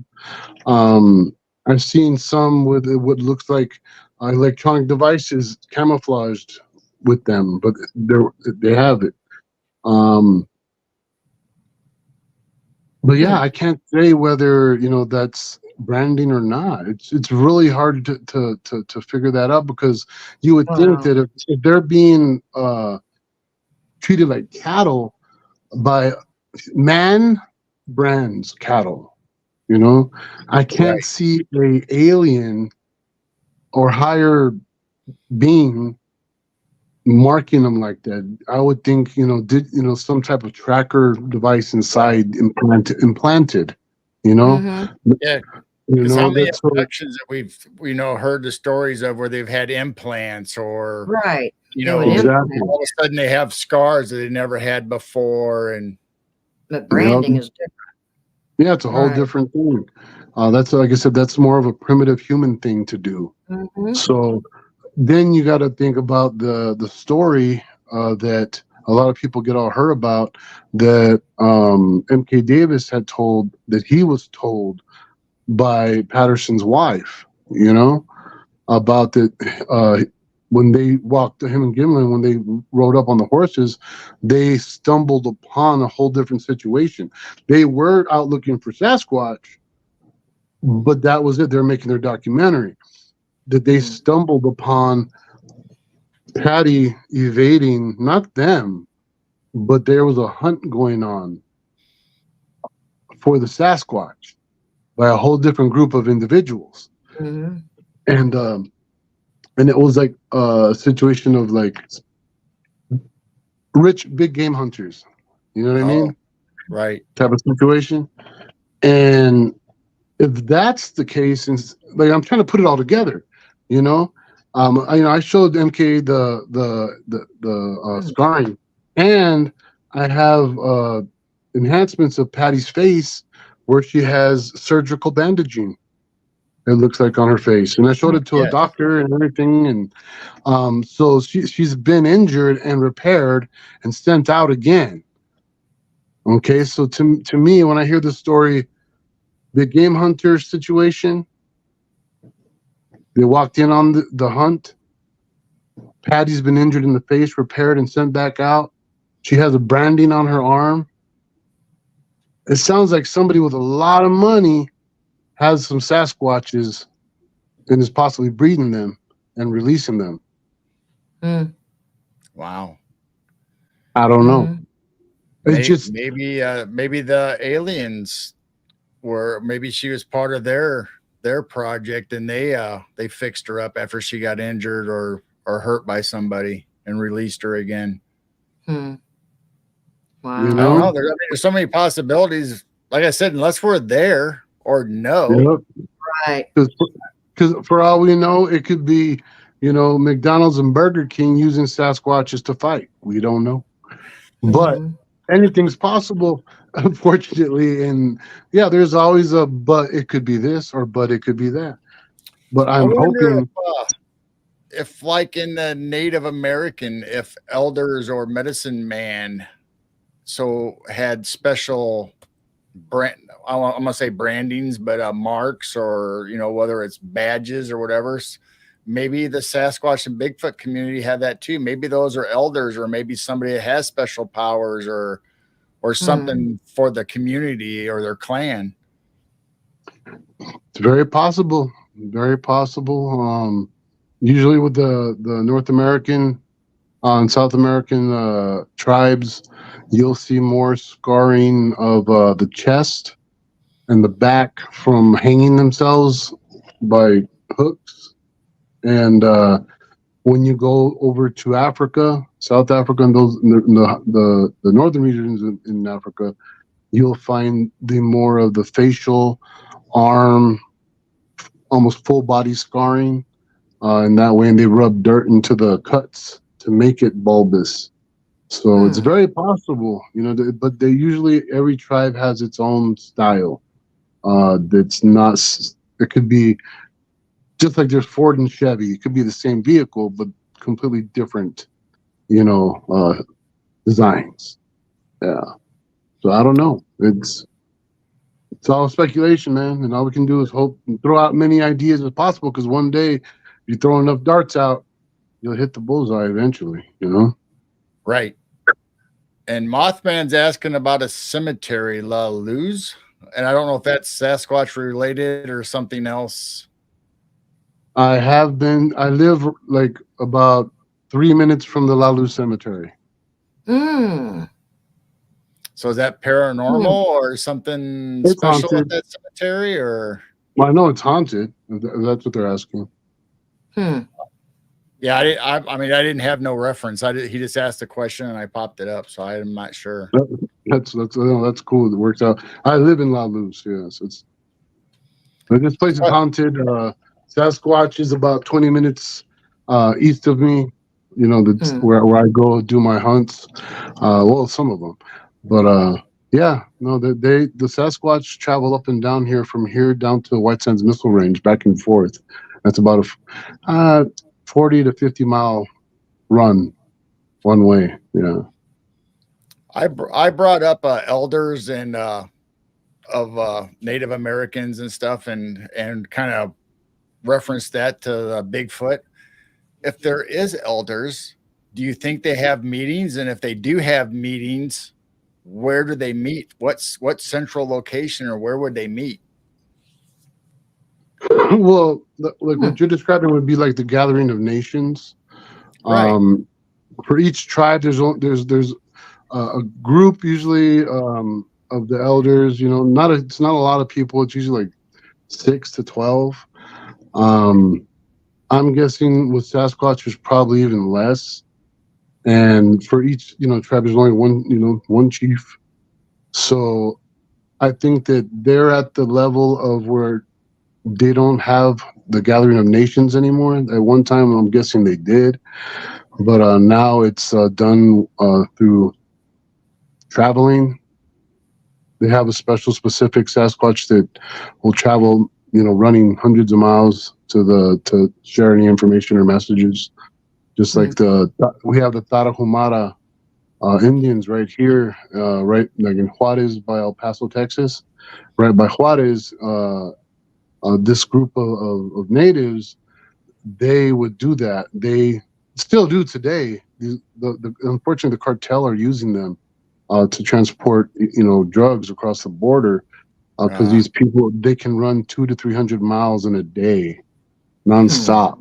I've seen some with what looks like electronic devices camouflaged with them, but they have it. But yeah, I can't say whether that's branding or not. It's really hard to figure that out, because you would think that if they're being treated like cattle by man brands cattle, I can't see a alien or higher being marking them like that. I would think some type of tracker device inside implanted. Yeah. Because how many that's abductions that we've heard the stories of where they've had implants or Right. exactly. all of a sudden they have scars that they never had before, but branding is different. Yeah, it's a whole different thing. That's, like I said, that's more of a primitive human thing to do. So then you got to think about the story that a lot of people get all hurt about, that MK Davis had told, that he was told by Patterson's wife, about that when they walked, him and Gimlin, when they rode up on the horses, they stumbled upon a whole different situation. They were out looking for Sasquatch, but that was it. They're making their documentary. That they stumbled upon Patty evading, not them, but there was a hunt going on for the Sasquatch by a whole different group of individuals. And it was like a situation of like rich big game hunters, you know what I mean? Right. Type of situation. And if that's the case, and like I'm trying to put it all together, I showed MK the scarring, and I have enhancements of Patty's face where she has surgical bandaging, It looks like on her face, and I showed it to a Yes. doctor and everything, and so she's been injured and repaired and sent out again. Okay, so to me, when I hear the story, the game hunter situation, they walked in on the hunt. Patty's been injured in the face, repaired, and sent back out. She has a branding on her arm. It sounds like somebody with a lot of money has some Sasquatches and is possibly breeding them and releasing them. Mm. Wow. I don't know. It's just Maybe the aliens were, maybe she was part of their project, and they fixed her up after she got injured or hurt by somebody and released her again. Mm. Wow. You I don't know? know. There's so many possibilities. Like I said, unless we're there or know. Yep. Right. Because for all we know, it could be, McDonald's and Burger King using Sasquatches to fight. We don't know. But anything's possible, unfortunately. And yeah, there's always a but it could be this or but it could be that. But I I'm wonder hoping if like in the Native American, if elders or medicine man had special brand, I'm gonna say brandings, but marks, or whether it's badges or whatever. Maybe the Sasquatch and Bigfoot community have that too. Maybe those are elders, or maybe somebody that has special powers or something for the community or their clan. it's very possible. Very possible. Usually with the North American and South American tribes, you'll see more scarring of the chest and the back from hanging themselves by hooks. And when you go over to Africa, South Africa, and those the northern regions in Africa, you'll find the more of the facial, arm, almost full body scarring, and that way, and they rub dirt into the cuts to make it bulbous. So it's very possible, but they usually, every tribe has its own style. That's not. It could be just like there's Ford and Chevy. It could be the same vehicle, but completely different, designs. Yeah. So I don't know. It's all speculation, man, and all we can do is hope and throw out many ideas as possible. Because one day, if you throw enough darts out, you'll hit the bullseye eventually. Right. And Mothman's asking about a cemetery, La Luz, and I don't know if that's Sasquatch related or something else. I live like about 3 minutes from the La Luz Cemetery. So is that paranormal or something It's special haunted. at that cemetery, or? Well, I know it's haunted. If that's what they're asking. Yeah, I mean, I didn't have no reference. He just asked a question and I popped it up, so I'm not sure. That's cool. It works out. I live in La Luz. Yes, but this place is haunted. Sasquatch is about 20 minutes east of me. That's where I go do my hunts. Well, some of them, but yeah, no, the Sasquatch travel up and down here from here down to White Sands Missile Range, back and forth. That's about a 40 to 50 mile run one way. Yeah. I brought up elders and of Native Americans and stuff, and kind of referenced that to Bigfoot. If there is elders, do you think they have meetings? And if they do have meetings, where do they meet? What central location, or where would they meet? Well, like what you're describing would be like the gathering of nations. Right. For each tribe, there's a group usually of the elders. It's not a lot of people. It's usually like 6 to 12. I'm guessing with Sasquatch, there's probably even less. And for each tribe, there's only one chief. So I think that they're at the level of where they don't have the gathering of nations anymore. At one time, I'm guessing they did, but now it's done through traveling. They have a specific Sasquatch that will travel, running hundreds of miles to share any information or messages. Just like we have the Tarahumara Indians right here, right like in Juarez by El Paso, Texas. Right by Juarez, this group of natives, they would do that. They still do today. Unfortunately, the cartel are using them to transport, drugs across the border, because these people, they can run 200 to 300 miles in a day, nonstop.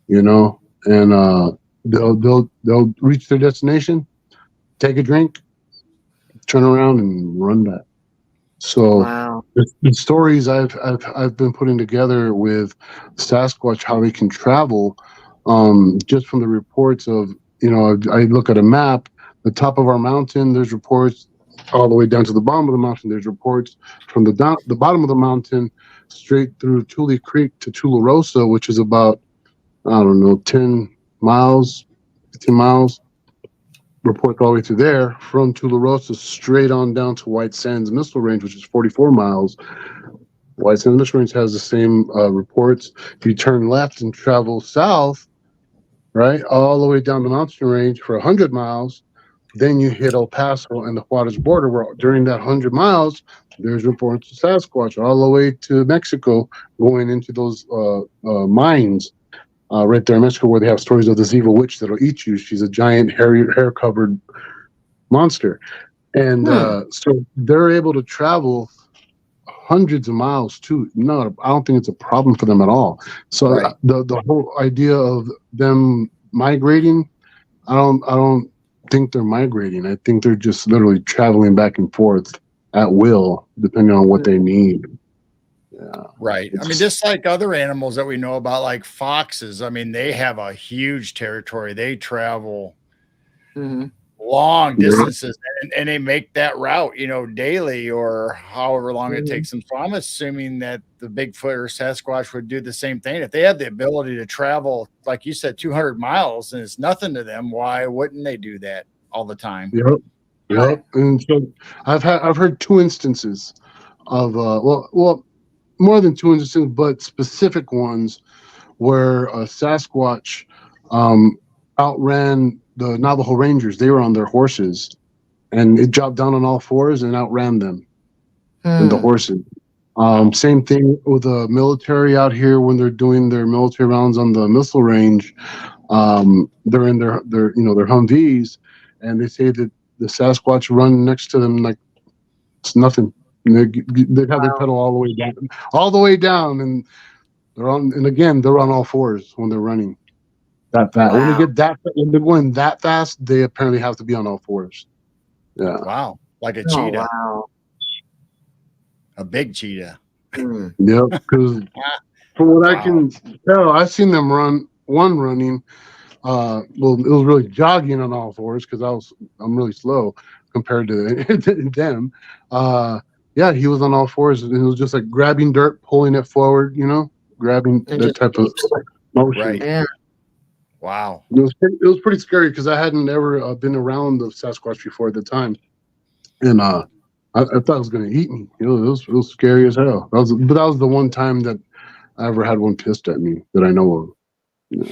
And they'll reach their destination, take a drink, turn around, and run back. So Wow. the stories I've been putting together with Sasquatch, how they can travel, just from the reports of, I look at a map, the top of our mountain, there's reports all the way down to the bottom of the mountain. There's reports from the bottom of the mountain straight through Tule Creek to Tularosa, which is about, I don't know, 10 miles, 15 miles. Reports all the way through there. From Tularosa straight on down to White Sands Missile Range, which is 44 miles. White Sands Missile Range has the same reports. If you turn left and travel south, right, all the way down the mountain range for 100 miles, then you hit El Paso and the Juarez border, where during that 100 miles, there's reports of Sasquatch all the way to Mexico, going into those mines. Right there in Mexico, where they have stories of this evil witch that'll eat you. She's a giant, hair-covered monster. And so they're able to travel hundreds of miles too. No, I don't think it's a problem for them at all. So the whole idea of them migrating, I don't think they're migrating. I think they're just literally traveling back and forth at will, depending on what they need. Yeah. Right. I mean, just like other animals that we know about, like foxes, I mean, they have a huge territory. They travel long distances, and they make that route, daily or however long it takes them. So I'm assuming that the Bigfoot or Sasquatch would do the same thing. If they have the ability to travel, like you said, 200 miles and it's nothing to them, why wouldn't they do that all the time? Yep. Yep. And so I've heard two instances of well, more than two instances, but specific ones where a Sasquatch outran the Navajo Rangers. They were on their horses, and it dropped down on all fours and outran them and the horses. Same thing with the military out here when they're doing their military rounds on the missile range. They're in their Humvees, and they say that the Sasquatch run next to them like it's nothing. They have their pedal all the way down, and they're on all fours when they're running that fast. When they get when they're going that fast, they apparently have to be on all fours. Yeah. Wow. Like a cheetah. Wow. A big cheetah. Yeah, because from what I can tell, I've seen them running. Well, it was really jogging on all fours because I'm really slow compared to them. Yeah, he was on all fours, and it was just like grabbing dirt, pulling it forward, grabbing that type of motion. Right. Yeah. Wow. It was pretty scary because I hadn't ever been around the Sasquatch before at the time, and I thought it was going to eat me. It was scary as hell. But that was the one time that I ever had one pissed at me that I know of.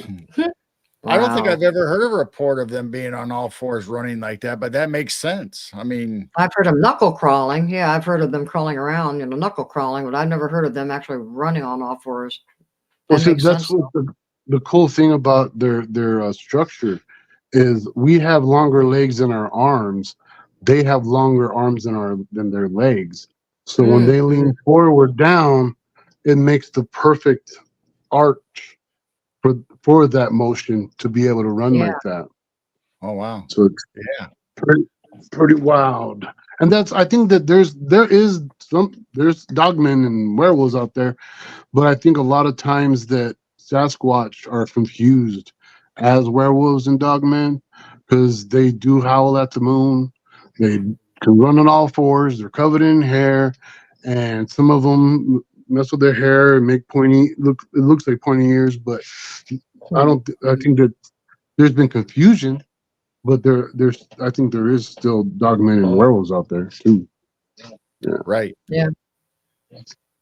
Wow. I don't think I've ever heard a report of them being on all fours running like that, but that makes sense. I mean, I've heard of knuckle crawling. Yeah, I've heard of them crawling around, knuckle crawling, but I've never heard of them actually running on all fours. That's what the cool thing about their structure is. We have longer legs than our arms. They have longer arms than their legs. So when they lean forward down, it makes the perfect arch for that motion to be able to run like that. Oh wow. So it's pretty wild. And I think that there's dogmen and werewolves out there, but I think a lot of times that Sasquatch are confused as werewolves and dogmen because they do howl at the moon. They can run on all fours. They're covered in hair, and some of them mess with their hair and make pointy. It looks like pointy ears, but I think that there's been confusion, but I think there is still dogmen and werewolves out there too. Yeah. Right. Yeah.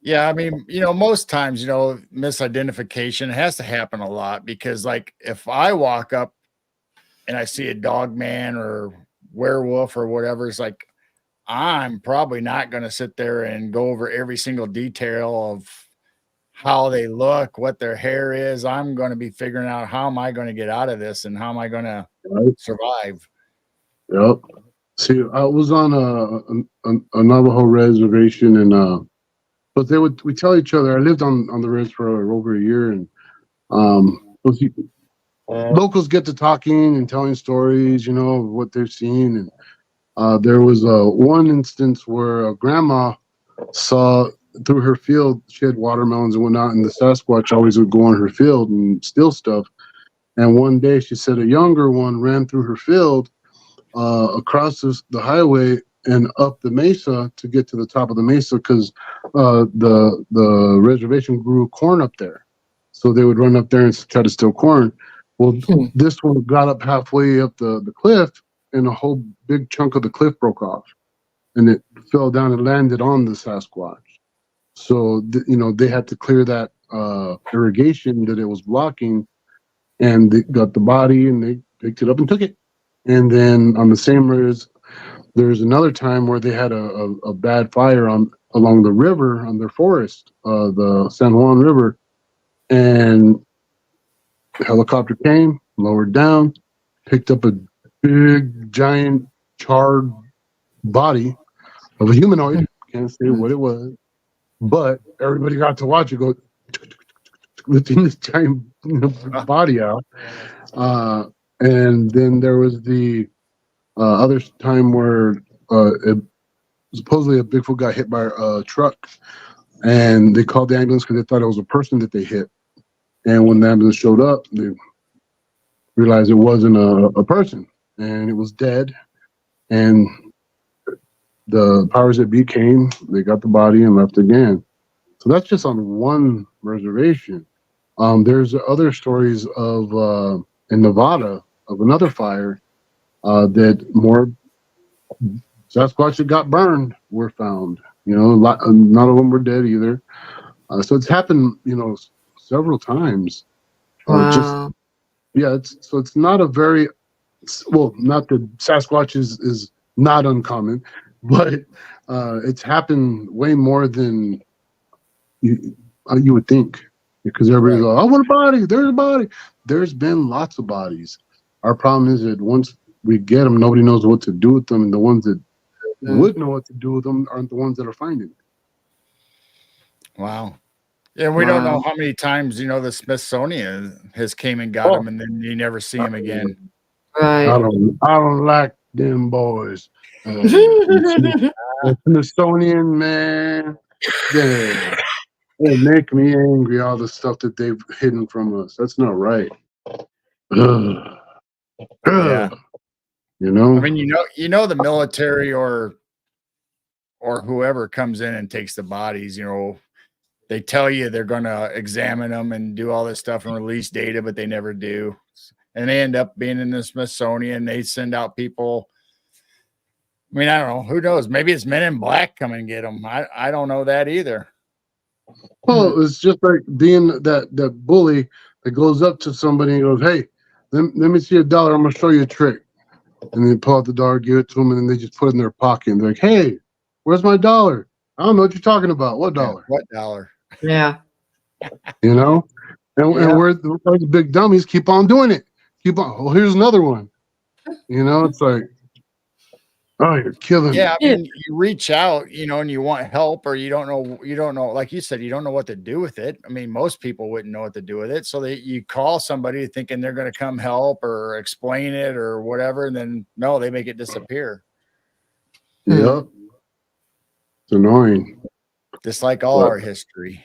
Yeah, I mean, most times, misidentification has to happen a lot because, like, if I walk up and I see a dog man or werewolf or whatever, it's like I'm probably not going to sit there and go over every single detail of how they look, what their hair is. I'm going to be figuring out how am I going to get out of this and how am I going to Right? survive. Yep. See, I was on a Navajo reservation, and but we tell each other. I lived on the res for over a year, and those locals get to talking and telling stories, of what they've seen. And there was one instance where a grandma saw through her field. She had watermelons and whatnot, and the Sasquatch always would go on her field and steal stuff. And one day, she said a younger one ran through her field across the highway and up the mesa to get to the top of the mesa because the reservation grew corn up there. So they would run up there and try to steal corn. Well, this one got up halfway up the cliff, and a whole big chunk of the cliff broke off, and it fell down and landed on the Sasquatch. So they had to clear that irrigation that it was blocking, and they got the body and they picked it up and took it. And then on the same res, there's another time where they had a bad fire along the river on their forest, the San Juan River, and the helicopter came, lowered down, picked up a big, giant, charred body of a humanoid. Can't say what it was, but everybody got to watch it go lifting this giant body out. And then there was the other time where supposedly a Bigfoot got hit by a truck, and they called the ambulance because they thought it was a person that they hit. And when the ambulance showed up, they realized it wasn't a person, and it was dead. And the powers that be came, they got the body and left again. So that's just on one reservation. There's other stories of in Nevada of another fire that more Sasquatch that got burned were found. None of them were dead either. So it's happened, several times. Wow. It's not a very not that Sasquatch is not uncommon, but it's happened way more than you would think, because everybody's like, "I want a body. There's a body." There's been lots of bodies. Our problem is that once we get them, nobody knows what to do with them, and the ones that would know what to do with them aren't the ones that are finding. Wow. Yeah, we don't know how many times the Smithsonian has came and got them, and then you never see them again. Right. I don't like them boys. Smithsonian, man, they make me angry. All the stuff that they've hidden from us. That's not right. Yeah. I mean, the military or whoever comes in and takes the bodies, they tell you they're going to examine them and do all this stuff and release data, but they never do. And they end up being in the Smithsonian. They send out people. I mean, I don't know. Who knows? Maybe it's Men in Black come and get them. I don't know that either. Well, it's just like being that bully that goes up to somebody and goes, "Hey, let me see $1. I'm going to show you a trick." And they pull out the dollar, give it to them, and then they just put it in their pocket. And they're like, "Hey, where's my $1? I don't know what you're talking about. What dollar? What dollar?" Yeah. And we're the big dummies keep on doing it. Keep on. Oh, here's another one. It's like, oh, you're killing me. Yeah, I mean, you reach out, and you want help, or you don't know, like you said, you don't know what to do with it. I mean, most people wouldn't know what to do with it. So you call somebody thinking they're going to come help or explain it or whatever. And then no, they make it disappear. Yep. It's annoying. Just like all our history.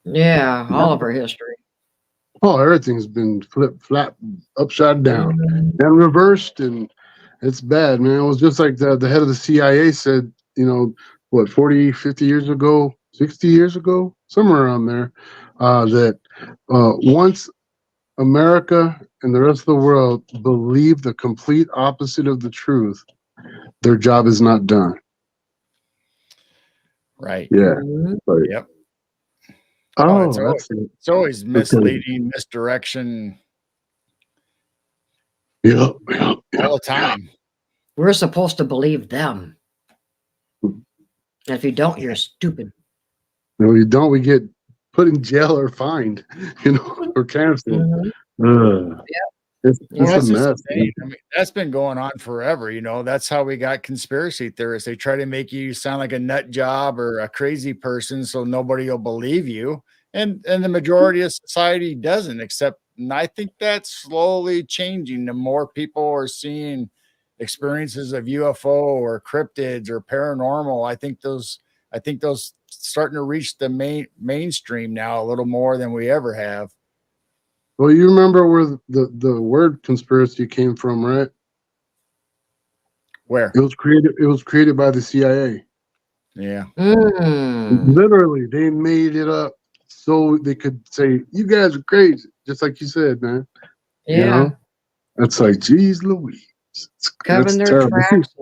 Yeah, all of our history. Oh, everything's been flipped, flat, upside down, and reversed, and it's bad, man. It was just like the head of the CIA said, 40, 50 years ago, 60 years ago, somewhere around there, that once America and the rest of the world believe the complete opposite of the truth, their job is not done. Right. Yeah. Mhm. Right. Yep. Oh, It's that's it's always okay. misleading, misdirection Yep. Yep. all the time. We're supposed to believe them. And if you don't, you're stupid. When we don't, we get put in jail or fined, or canceled. Mhm. Ugh. It's Well, a that's just the mess, man. thing. I mean, that's been going on forever. That's how we got conspiracy theorists. They try to make you sound like a nut job or a crazy person, so nobody will believe you. And the majority of society doesn't. Except, and I think that's slowly changing. The more people are seeing experiences of UFO or cryptids or paranormal, I think those starting to reach the mainstream now a little more than we ever have. Well, you remember where the word conspiracy came from, right? Where? It was created by the CIA. Yeah. Mm. Literally, they made it up so they could say, "You guys are crazy," just like you said, man. You Yeah. know, it's like, geez, Louise, Covering that's their terrible. See, tracks.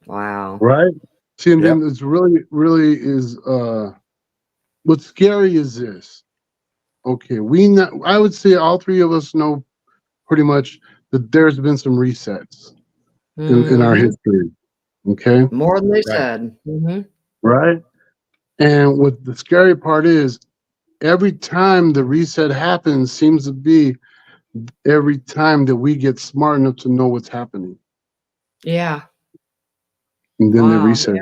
Wow. right? See, and Yep. then it's really is what's scary is this. Okay, I would say all three of us know pretty much that there's been some resets in our Mhm. history. Okay, More than they Right. said. Mhm. right? And what the scary part is, every time the reset happens, seems to be every time that we get smart enough to know what's happening, Yeah. and then they Wow. reset it.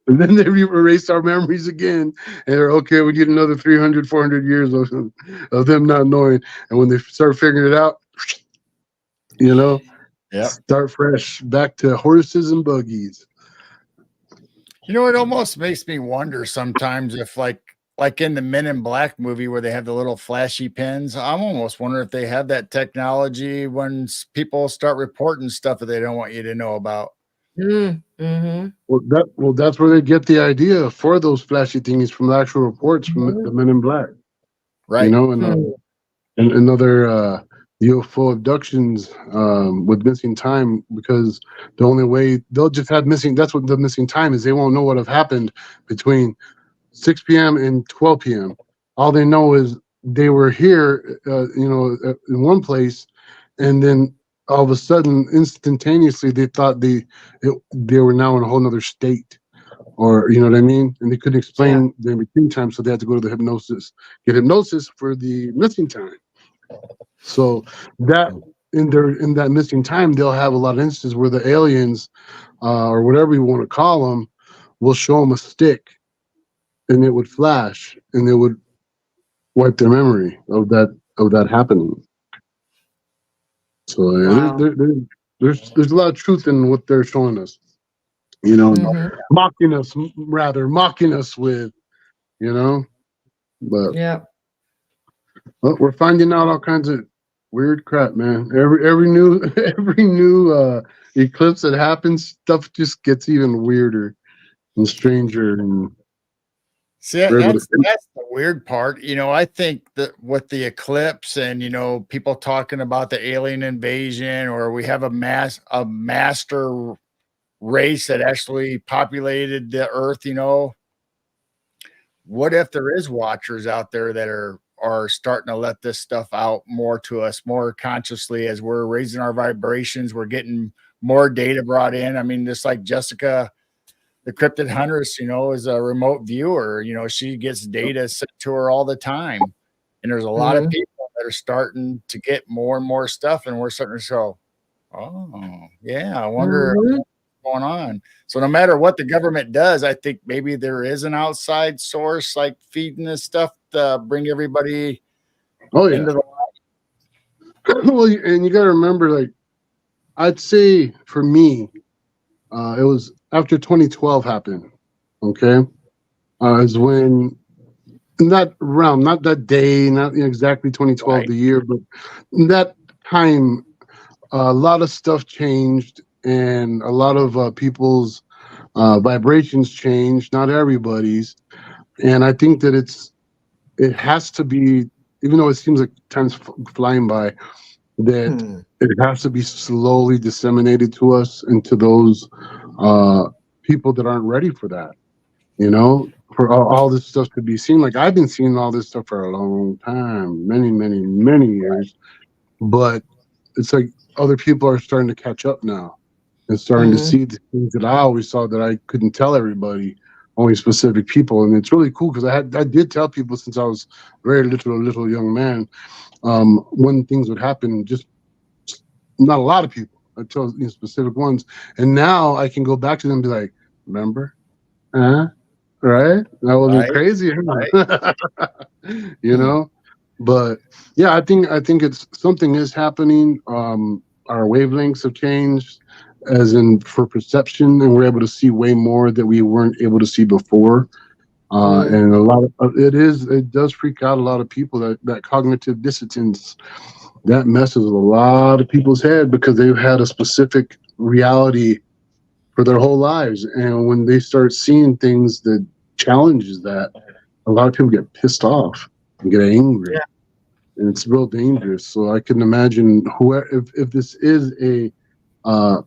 And then they erase our memories again, and they're okay. We get another 300, 400 years of them not knowing. And when they start figuring it out, Yep. start fresh, back to horses and buggies. It almost makes me wonder sometimes if like in the Men in Black movie where they have the little flashy pens, I'm almost wondering if they have that technology when people start reporting stuff that they don't want you to know about. Mhm. That's where they get the idea for those flashy things from the actual reports from Mhm. the Men in Black. Right. And and other UFO abductions with missing time, because the only way they'll just have missing, that's what the missing time is. They won't know what have happened between 6 p.m. and 12 p.m. All they know is they were here, in one place, and then all of a sudden, instantaneously, they thought they were now in a whole nother state, or you know what I mean, and they couldn't Yeah. explain the in between time, so they had to go to the get hypnosis for the missing time. So that in that missing time, they'll have a lot of instances where the aliens, or whatever you want to call them, will show them a stick, and it would flash, and it would wipe their memory of that happening. So yeah, Wow. there's a lot of truth in what they're showing us. Mhm. Mocking us with, you know. But Yep. we're finding out all kinds of weird crap, man. Every new every new eclipse that happens, stuff just gets even weirder and stranger, and See, we're able to. that's the weird part. I think that with the eclipse and people talking about the alien invasion, or we have a master race that actually populated the earth, what if there is watchers out there that are starting to let this stuff out more to us more consciously as we're raising our vibrations, we're getting more data brought in. I mean, just like Jessica, the cryptid huntress, is a remote viewer. She gets data sent to her all the time. And there's a lot of Mhm. people that are starting to get more and more stuff, and we're starting to go, oh, yeah, I wonder Mhm. going on. So no matter what the government does, I think maybe there is an outside source like feeding this stuff to bring everybody Oh yeah. into the Well, and you got to remember, like, I'd say for me, it was after 2012 happened. Okay, is when, not that day, not exactly 2012 right. the year, but in that time, a lot of stuff changed, and a lot of people's vibrations changed. Not everybody's, and I think that it has to be, even though it seems like time's flying by, that Hmm. it has to be slowly disseminated to us and to those people that aren't ready for that. you know, for all this stuff to be seen. Like I've been seeing all this stuff for a long time, many, many, many years, but it's like other people are starting to catch up now and starting to Mhm. see the things that I always saw that I couldn't tell everybody, only specific people. And it's really cool because I did tell people since I was very little young man, when things would happen, just not a lot of people. I told specific ones. And now I can go back to them and be like, remember? Right? That wasn't Right. crazy, Right. huh? You Hmm. know? But yeah, I think it's something is happening. Our wavelengths have changed as in for perception, and we're able to see way more that we weren't able to see before. Mhm. And a lot of it does freak out a lot of people, that cognitive dissonance that messes with a lot of people's head because they've had a specific reality for their whole lives. And when they start seeing things that challenges that, a lot of people get pissed off and get angry. Yeah. And it's real dangerous. So I can imagine whoever, if this is a uh,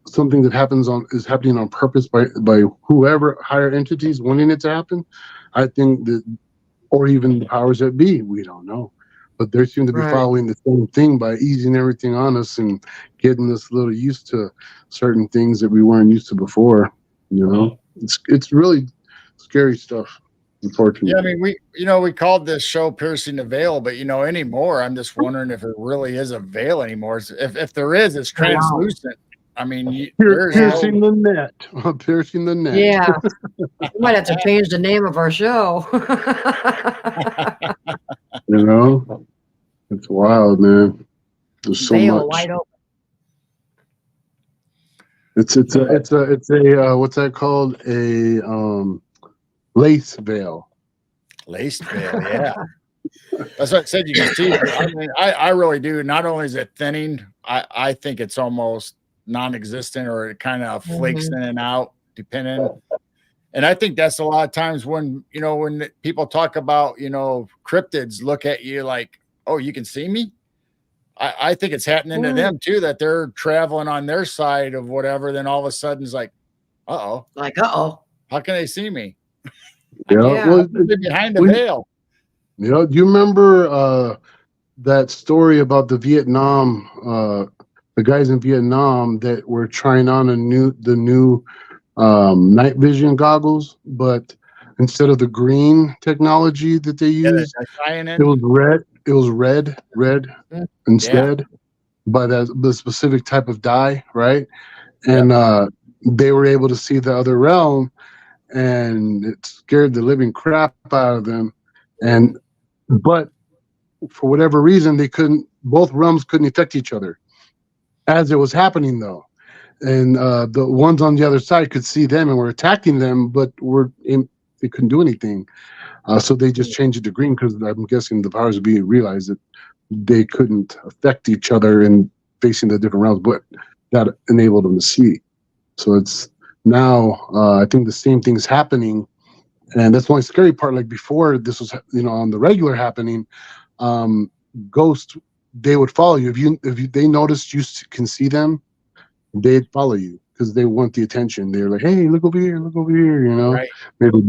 something that is happening on purpose by whoever higher entities wanting it to happen, I think that, or even the powers that be, we don't know. But they seem to be Right. following the same thing by easing everything on us and getting us a little used to certain things that we weren't used to before. You know, it's really scary stuff. Yeah, I Unfortunately, mean, we called this show "Piercing the Veil," but anymore, I'm just wondering if it really is a veil anymore. If there is, it's Wow. translucent. I mean, there's Yeah. no. piercing the net, piercing the net. Yeah. We might have to change the name of our show. You know, it's wild, man. There's so Veil much. wide open. It's a what's that called? A lace veil. Laced veil, yeah. That's what I said. You can see. I mean, I really do. Not only is it thinning, I think it's almost non-existent, or it kind of flakes Mhm. in and out, depending. And I think that's a lot of times when when people talk about cryptids look at you like, oh, you can see me. I think it's happening to Mm. them too, that they're traveling on their side of whatever. Then all of a sudden it's like, oh, Like, uh-oh. how can they see me? Yeah. Yeah. Well, I'm behind the when veil. do you remember that story about the guys in Vietnam that were trying on the new night vision goggles, but instead of the green technology that they Yeah, that used, it cyanide. was red. It was red Mm. Yeah. instead by the specific type of dye, right? Yep. And they were able to see the other realm, and it scared the living crap out of them. And but for whatever reason, they couldn't. Both realms couldn't affect each other as it was happening, though. And the ones on the other side could see them and were attacking them, but they couldn't do anything. So they just changed it to green because I'm guessing the powers that be realized that they couldn't affect each other in facing the different realms, but that enabled them to see. So it's now I think the same thing's happening, and that's one scary part. Like before, this was on the regular happening. Um, Ghosts, they would follow you if they noticed you can see them, they'd follow you because they want the attention. They're like, hey, look over here, look over here. Right. Maybe.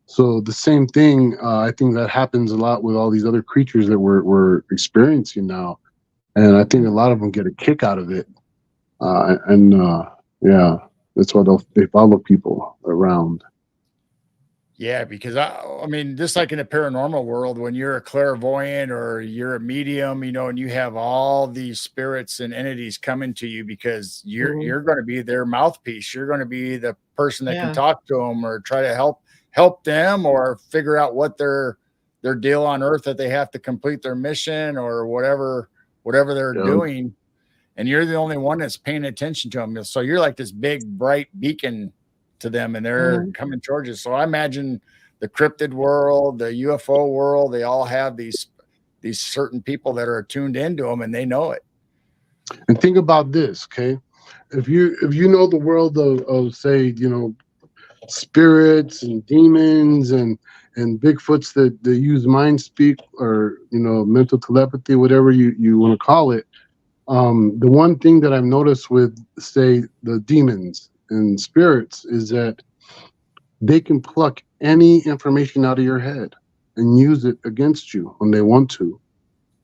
So the same thing. I think that happens a lot with all these other creatures that we're experiencing now, and I think a lot of them get a kick out of it. And yeah, that's why they follow people around. Yeah, because I mean, just like in the paranormal world, when you're a clairvoyant or you're a medium, and you have all these spirits and entities coming to you because you're Mhm. you're going to be their mouthpiece. You're going to be the person that can Yeah. talk to them or try to help them or figure out what their deal on Earth, that they have to complete their mission or whatever they're Yeah. doing. And you're the only one that's paying attention to them. So you're like this big bright beacon to them, and they're Mhm. coming towards you. So I imagine the cryptid world, the UFO world, they all have these certain people that are tuned into them, and they know it. And think about this, okay? If you know the world of say spirits and demons and Bigfoots that use mind speak or mental telepathy, whatever you want to call it. The one thing that I've noticed with say the demons and spirits is that they can pluck any information out of your head and use it against you when they want to.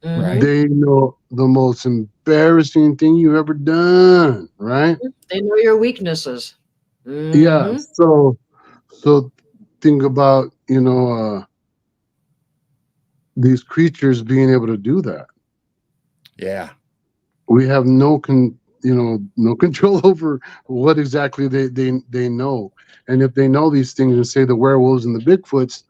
Mhm. They know the most embarrassing thing you've ever done, right? They know your weaknesses. Yeah. Mhm. So think about, these creatures being able to do that. Yeah. We have no control over what exactly they know. And if they know these things and say the werewolves and the Bigfoots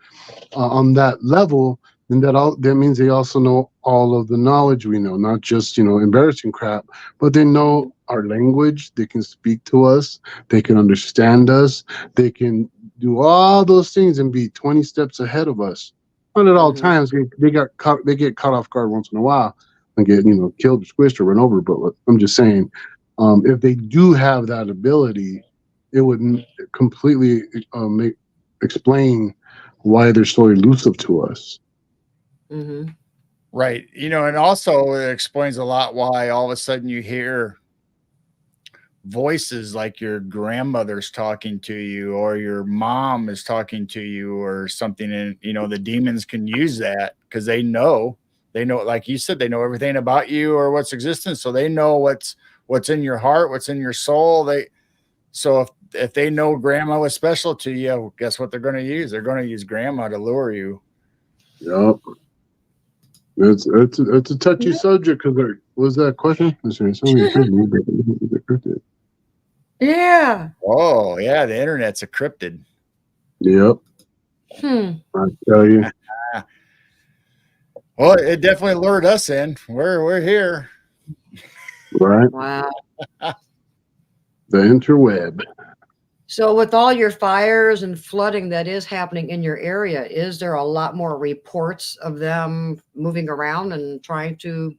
on that level, then that means they also know all of the knowledge we know, not just embarrassing crap, but they know our language. They can speak to us. They can understand us. They can do all those things and be 20 steps ahead of us. Not at all Mhm. times. They get caught off guard once in a while and get killed or squished or run over. But I'm just saying, if they do have that ability, it would completely explain why they're so elusive to us. Mhm. Right. And also it explains a lot why all of a sudden you hear voices like your grandmother's talking to you or your mom is talking to you or something. And, the demons can use that because they know, like you said, they know everything about you or what's existence. So they know what's in your heart, what's in your soul. So if they know grandma was special to you, guess what they're going to use? They're going to use grandma to lure you. Yep. It's a touchy subject because was that question? Yeah. Oh, yeah, the internet's encrypted. Yep, Hmm. I tell you, Well, it definitely lured us in. We're here. right? Wow. The interweb. So, with all your fires and flooding that is happening in your area, is there a lot more reports of them moving around and trying to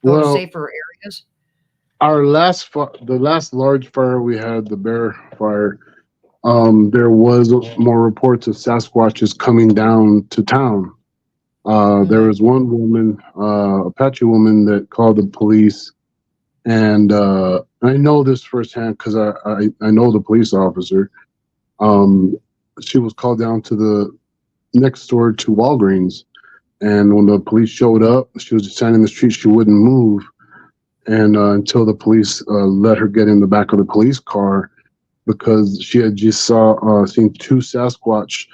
go to Well, safer areas? the last large fire we had, the bear fire, there was more reports of Sasquatches coming down to town. There Mhm. was one woman, Apache woman, that called the police, and I know this firsthand because I know the police officer. Um, she was called down to the next door to Walgreens, and when the police showed up, she was just standing in the street. She wouldn't move, and until the police let her get in the back of the police car because she had just seen two Sasquatch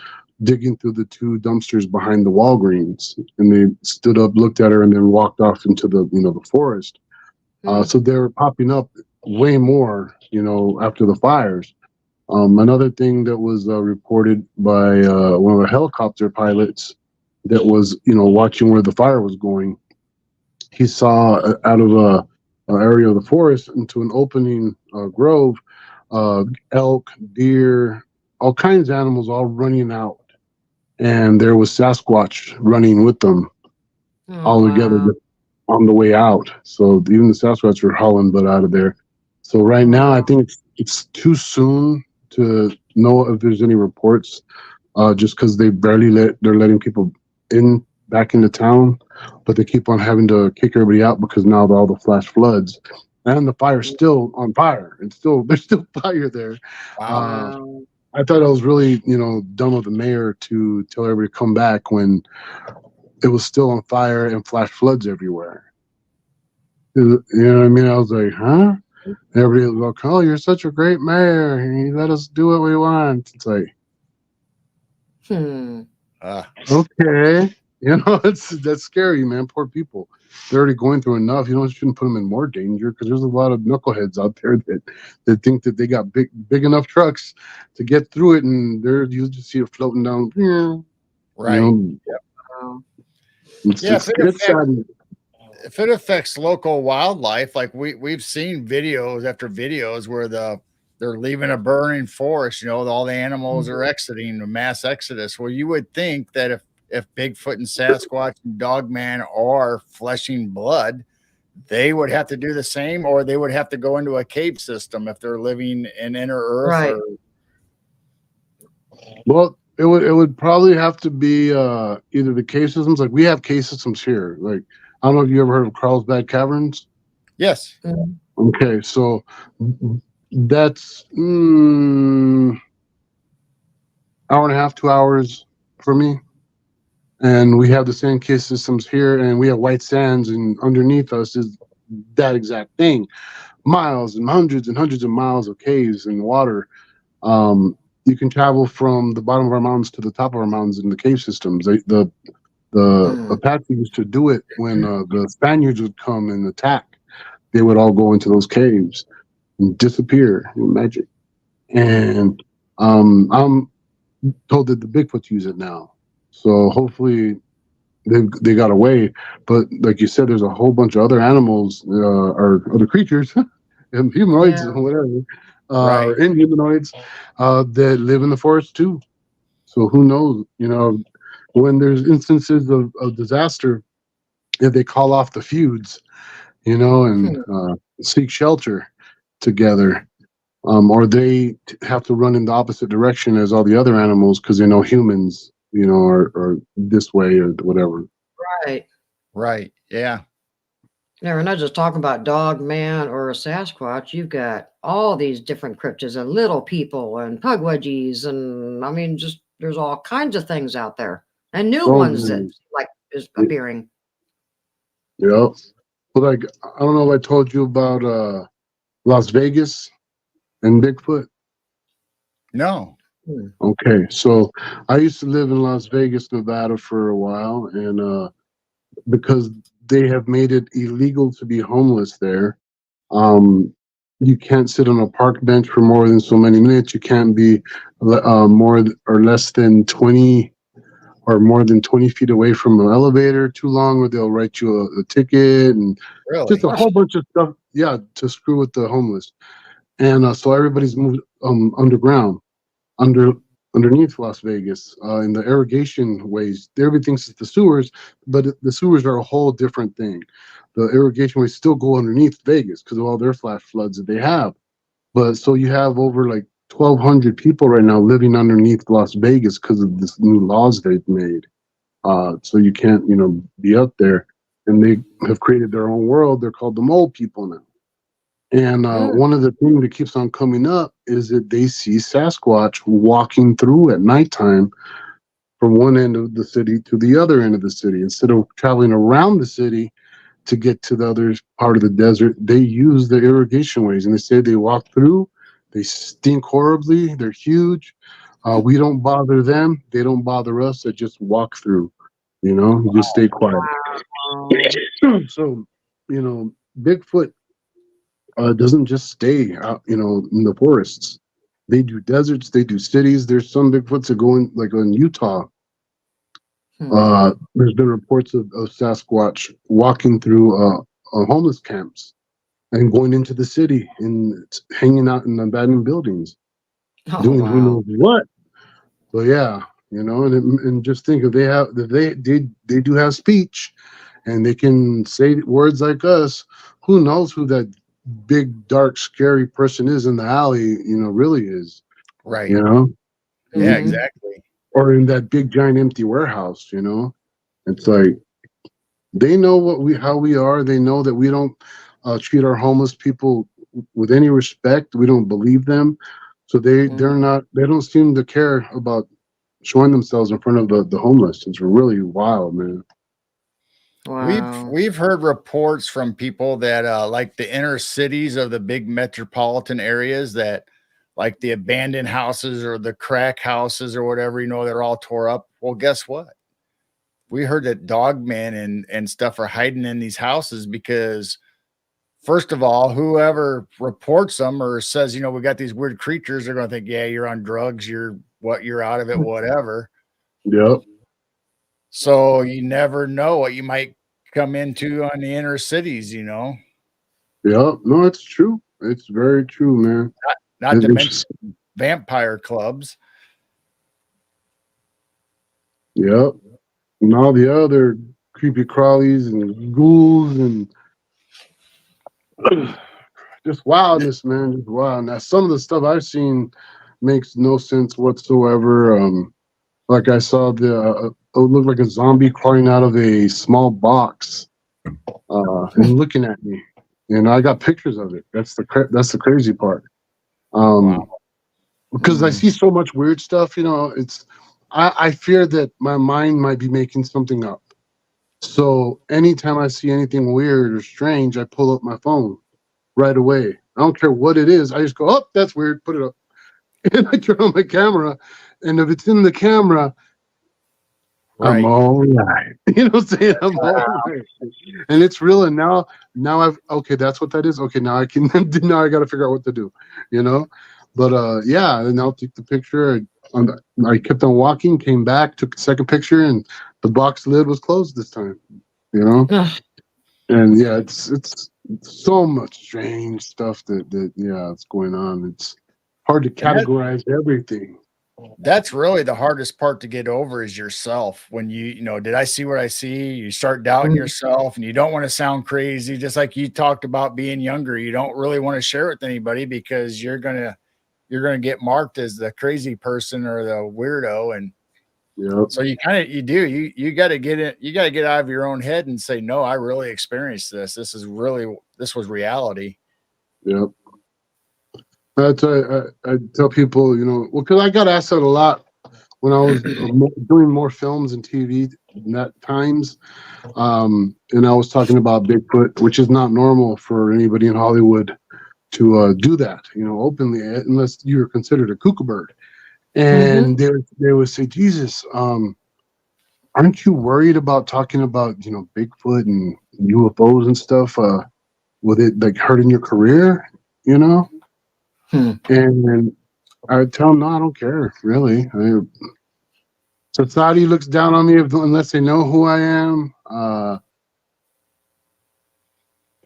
digging through the two dumpsters behind the Walgreens, and they stood up, looked at her, and then walked off into the forest. Hmm. So they were popping up way more, after the fires. Another thing that was reported by one of the helicopter pilots that was, watching where the fire was going. He saw out of a area of the forest into an opening grove, elk, deer, all kinds of animals all running out, and there was Sasquatch running with them Oh, all together wow. on the way out. So even the Sasquatch were hauling butt out of there. So right now, Oh, I think it's too soon to know if there's any reports. Just because they're letting people back into town, but they keep on having to kick everybody out because now all the flash floods and the fire's still on fire. There's still fire there. Wow. Uh, wow. I thought it was really dumb of the mayor to tell everybody to come back when it was still on fire and flash floods everywhere. You know what I mean? I was like, huh? Everybody was like, oh, you're such a great mayor. You let us do what we want. It's like, Hmm. Uh, okay. That's scary, man. Poor people. They're already going through enough. Shouldn't put them in more danger because there's a lot of knuckleheads out there that think that they got big enough trucks to get through it, and you just see it floating down. right. Wow. Yeah, if it It's affects sad. if it affects local wildlife, like we've seen videos after videos where they're leaving a burning forest, all the animals are exiting, a mass exodus. Well, you would think that if Bigfoot and Sasquatch and Dogman are fleshing blood, they would have to do the same, or they would have to go into a cave system if they're living in inner earth Right. or Well, it would probably have to be either the cave systems. Like we have cave systems here. Like I don't know if you ever heard of Carlsbad Caverns. yes. Mhm. Okay, so that's hour and a half, 2 hours for me. And we have the sand cave systems here, and we have white sands, and underneath us is that exact thing. Miles and hundreds of miles of caves and water. You can travel from the bottom of our mountains to the top of our mountains in the cave systems. The Apache used to do it when the Spaniards would come and attack. They would all go into those caves and disappear in magic. And I'm told that the Bigfoots use it now. So hopefully they got away. But like you said, there's a whole bunch of other animals or other creatures, and humanoids and whatever, or inhumanoids that live in the forest too. So who knows? You know, when there's instances of disaster, if they call off the feuds, you know, and seek shelter together. Or they have to run in the opposite direction as all the other animals because they know humans, you know, are this way or whatever. Right. Right. Yeah. Yeah, we're not just talking about dog, man, or a Sasquatch. You've got all these different cryptids and little people and pugwudgies, and I mean, just there's all kinds of things out there and new ones that like is appearing. Yeah. But like, I don't know if I told you about Las Vegas and Bigfoot. No. Okay, so I used to live in Las Vegas, Nevada for a while, and because they have made it illegal to be homeless there, you can't sit on a park bench for more than so many minutes. You can't be more or less than 20 or more than 20 feet away from an elevator too long, or they'll write you a ticket and just a whole bunch of stuff. Yeah, to screw with the homeless. And so everybody's moved underground, underneath Las Vegas, in the irrigation ways. Everybody thinks it's the sewers, but the sewers are a whole different thing. The irrigation ways still go underneath Vegas because of all their flash floods that they have. But so you have over like 1,200 people right now living underneath Las Vegas because of this new laws they've made. So you can't, you know, be up there. And they have created their own world. They're called the mole people now. And one of the things that keeps on coming up is that they see Sasquatch walking through at nighttime from one end of the city to the other end of the city. Instead of traveling around the city to get to the other part of the desert, they use the irrigation ways. And they say they walk through, they stink horribly, they're huge. We don't bother them, they don't bother us, they just walk through, you know, just stay quiet. So, you know, Bigfoot doesn't just stay out, you know, in the forests. They do deserts, they do cities. There's some Bigfoots that go in, like in Utah. There's been reports of Sasquatch walking through homeless camps and going into the city and hanging out in abandoned buildings, doing who knows what. So yeah, you know, and just think if they do have speech, and they can say words like us. Who knows who that big, dark, scary person is in the alley, you know, really is. Right. You know? Yeah, exactly. Or in that big, giant, empty warehouse, you know? It's like, they know how we are. They know that we don't treat our homeless people with any respect. We don't believe them. So they don't seem to care about showing themselves in front of the homeless. It's really wild, man. Wow. We've heard reports from people that like the inner cities of the big metropolitan areas, that like the abandoned houses or the crack houses or whatever, you know, they're all tore up. Well, guess what? We heard that dogmen and stuff are hiding in these houses because, first of all, whoever reports them or says, you know, we got these weird creatures, they're going to think, yeah, you're on drugs, you're out of it, whatever. Yep. So you never know what you might come into on the inner cities, you know. Yep. No, it's true. It's very true, man. Not to mention vampire clubs. Yep. And all the other creepy crawlies and ghouls and just wildness, man. Just wild. Now, some of the stuff I've seen makes no sense whatsoever. Like I saw it looked like a zombie crawling out of a small box and looking at me, and I got pictures of it. That's the crazy part. Wow. because I see so much weird stuff. You know, I fear that my mind might be making something up. So anytime I see anything weird or strange, I pull up my phone right away. I don't care what it is. I just go, oh, that's weird. Put it up. And I turn on my camera. And if it's in the camera, I'm Right. all right. You know what I'm saying? I'm all right. And it's real. And now okay, that's what that is. Okay, now I can, now I got to figure out what to do, you know? But yeah, and I'll take the picture. I kept on walking, came back, took a second picture, and the box lid was closed this time, you know? And yeah, it's so much strange stuff that yeah, it's going on. It's hard to categorize everything. That's really the hardest part to get over is yourself. When you know, did I see what I see? You start doubting yourself and you don't want to sound crazy. Just like you talked about being younger, you don't really want to share it with anybody because you're gonna get marked as the crazy person or the weirdo. And so you gotta get it, you gotta get out of your own head and say, no, I really experienced this. This was reality. Yep. I tell people, you know, well, because I got asked that a lot when I was doing more films and TV in that times. And I was talking about Bigfoot, which is not normal for anybody in Hollywood to do that, you know, openly, unless you're considered a cuckoo bird. And they would say, Jesus, aren't you worried about talking about, you know, Bigfoot and UFOs and stuff with it like hurting your career, you know? And I tell them, no, I don't care, really. Society looks down on me unless they know who I am. I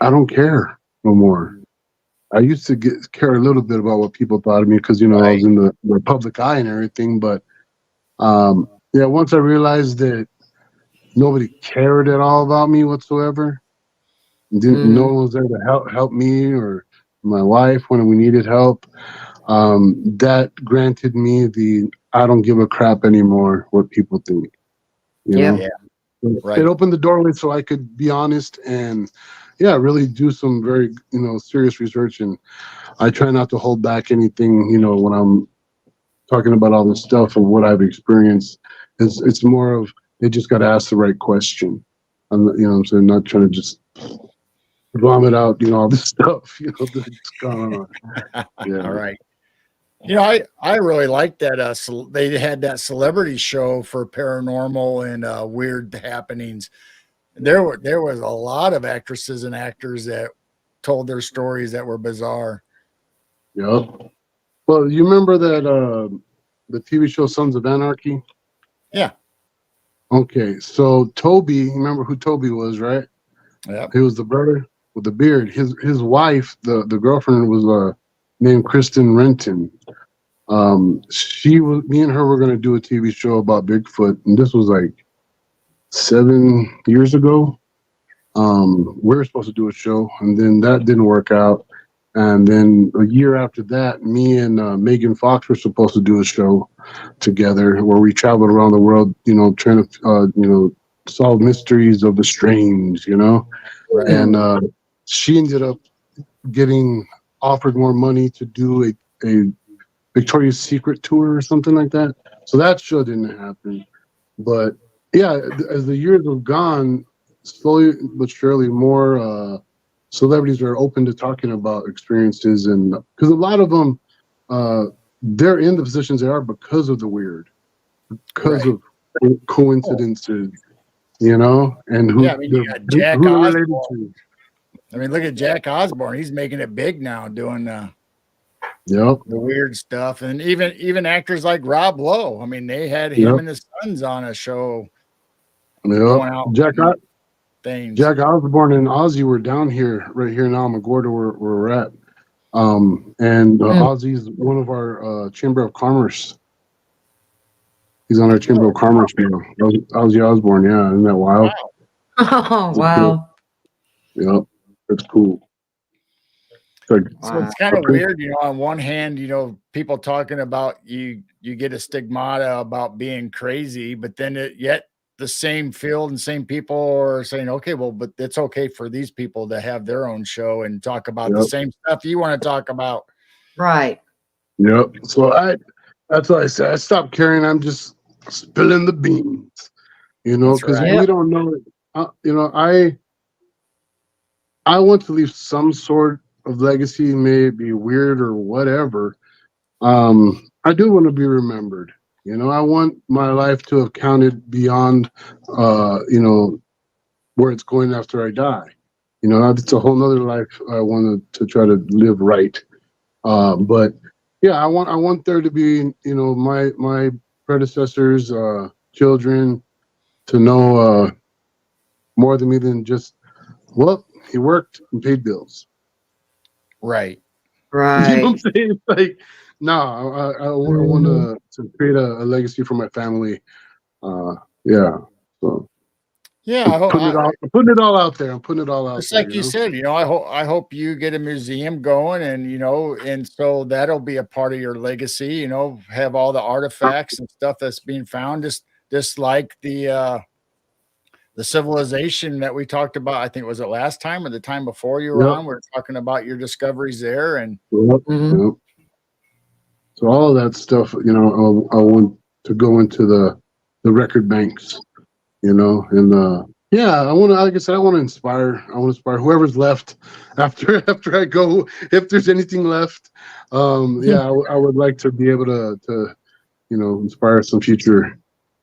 don't care no more. I used to care a little bit about what people thought of me because, you know, I was in the public eye and everything. But yeah, once I realized that nobody cared at all about me whatsoever, no one was there to help me or my wife when we needed help. That granted me the I don't give a crap anymore what people think. You know? Right. It opened the doorway so I could be honest and really do some very, you know, serious research. And I try not to hold back anything, you know, when I'm talking about all this stuff and what I've experienced. It's more of they just got to ask the right question. You know what I'm saying? Not trying to just vomit out, you know, all this stuff, you know, that's going on. Yeah. All right. You know, I really like that. They had that celebrity show for paranormal and weird happenings. There was a lot of actresses and actors that told their stories that were bizarre. Yeah. Well, you remember that the TV show Sons of Anarchy? Yeah. Okay, so Toby, you remember who Toby was, right? Yeah. He was the brother with the beard. His wife, the girlfriend, was named Kristen Renton. Me and her were going to do a TV show about Bigfoot, and this was like 7 years ago. We were supposed to do a show, and then that didn't work out. And then a year after that, me and Megan Fox were supposed to do a show together where we traveled around the world, you know, trying to, you know, solve mysteries of the strange, you know. Right. And she ended up getting offered more money to do a Victoria's Secret tour or something like that. So that show didn't happen. But yeah, as the years have gone, slowly but surely more celebrities are open to talking about experiences, and because a lot of them they're in the positions they are because of the weird, because of coincidences, you know, and who, I mean, you got Jack who they're related to. I mean, look at Jack Osborne. He's making it big now, doing the weird stuff, and even actors like Rob Lowe. I mean, they had him and his sons on a show. Going out Jack Osborne and Ozzy were down here, right here in Alamogordo, where we're at. And Ozzy's one of our Chamber of Commerce. He's on our Chamber of Commerce now. Ozzy Osbourne, yeah, isn't that wild? Oh, wow. Cool. Yep, that's cool. So it's kind of weird, you know. On one hand, you know, people talking about you get a stigmata about being crazy, but then yet the same field and same people are saying, okay, well, but it's okay for these people to have their own show and talk about the same stuff you want to talk about. Right. Yep. So that's why I said I stopped caring. I'm just spilling the beans, That's because right. we don't know. I want to leave some sort of legacy, maybe weird or whatever. I do want to be remembered. I want my life to have counted beyond, where it's going after I die. It's a whole nother life I wanted to try to live right. But yeah, I want there to be, my predecessors, children, to know more than me than just, well, he worked and paid bills. Right. You know what I'm Right. saying? It's like, no, I want to create a legacy for my family. Yeah. So Yeah. I'm putting it all out there. I'm putting it all out Just there. like you said, I hope you get a museum going, and and so that'll be a part of your legacy. Have all the artifacts and stuff that's being found, just like the civilization that we talked about. I think was it last time or the time before you were Yep. on. We're talking about your discoveries there, and Yep. Mhm. Yep. So all of that stuff, I want to go into the record banks, and yeah, I want to, like I said, I want to inspire. I want to inspire whoever's left after I go, if there's anything left. Yeah, I would like to be able to inspire some future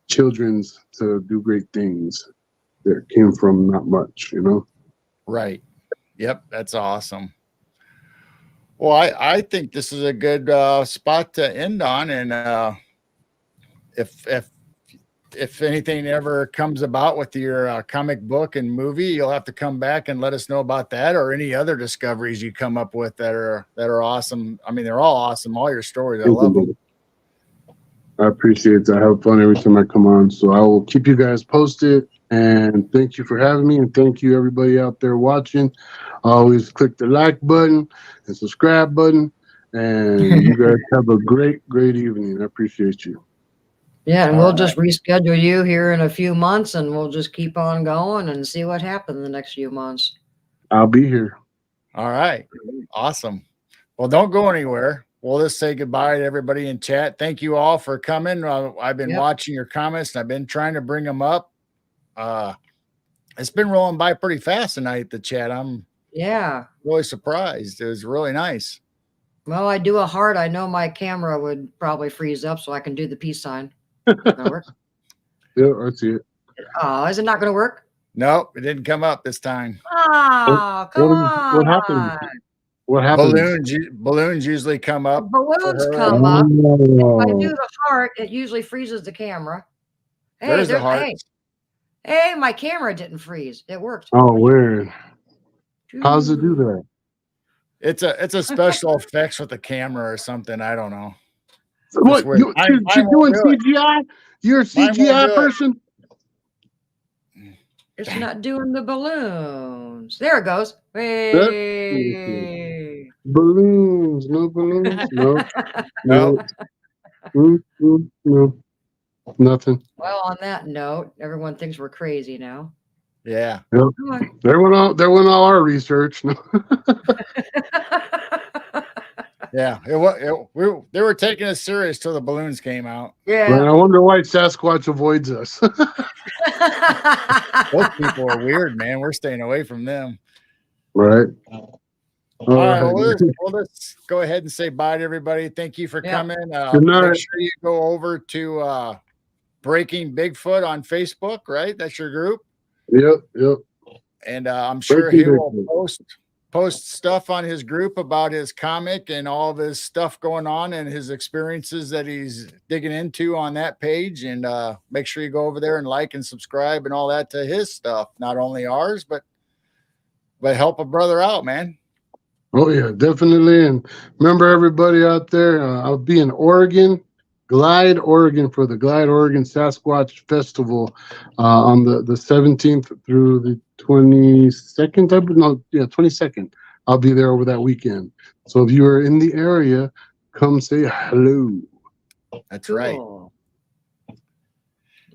children's to do great things that came from not much. right. Yep, that's awesome. Well, I think this is a good spot to end on, and if if if anything ever comes about with your comic book and movie, you'll have to come back and let us know about that, or any other discoveries you come up with that are awesome. I mean, they're all awesome. All your stories, I love them. I appreciate that. I have fun every time I come on. So I will keep you guys posted. And thank you for having me. And thank you, everybody out there watching. Always click the like button and subscribe button. And you guys have a great, great evening. I appreciate you. Yeah, and All we'll right. just reschedule you here in a few months, and we'll just keep on going and see what happens in the next few months. I'll be here. All right. Awesome. Well, don't go anywhere. We'll just say goodbye to everybody in chat. Thank you all for coming. I've been Yep. watching your comments, and I've been trying to bring them up. Uh, it's been rolling by pretty fast tonight, the chat. I'm Yeah. really surprised. It was really nice. Well, I do a heart. I know my camera would probably freeze up, so I can do the peace sign. That'll work. Yeah, I see it. Oh, is it not going to work? Nope, it didn't come up this time. Oh, come What happened? on. What happened? Balloons usually come up for Balloons her. come up. If I do Oh, the heart, it usually freezes the camera. Hey, There's the hey, hearts. hey, my camera didn't freeze. It worked. weird. How's it do that? It's a special effects with the camera or something. I don't know. What? Weird. You're Mine doing won't do it. CGI? You're a Mine won't CGI do it. person? It's not doing the balloons. There it goes. Yep. Hey. Balloons. No balloons. No. No. No. Nothing. Well, on that note, everyone thinks we're crazy now. Yeah. Yep. Come on. There went all our research. No. Yeah. They were taking us serious till the balloons came out. Man, Yeah. I wonder why Sasquatch avoids us. Those people are weird, man. We're staying away from them. Right. All right. right. Let's go ahead and say bye to everybody. Thank you for Yeah. coming. Good night. Make sure you go over to Breaking Bigfoot on Facebook, right? That's your group. Yep. And I'm sure Breaking he will Bigfoot. post stuff on his group about his comic and all of his stuff going on and his experiences that he's digging into on that page. And make sure you go over there and like and subscribe and all that to his stuff, not only ours, but help a brother out, man. Oh yeah, definitely. And remember, everybody out there, I'll be in Oregon, Glide, Oregon, for the Glide Oregon Sasquatch Festival on the 17th through the 22nd. 22nd. I'll be there over that weekend. So if you are in the area, come say hello. That's right. Cool.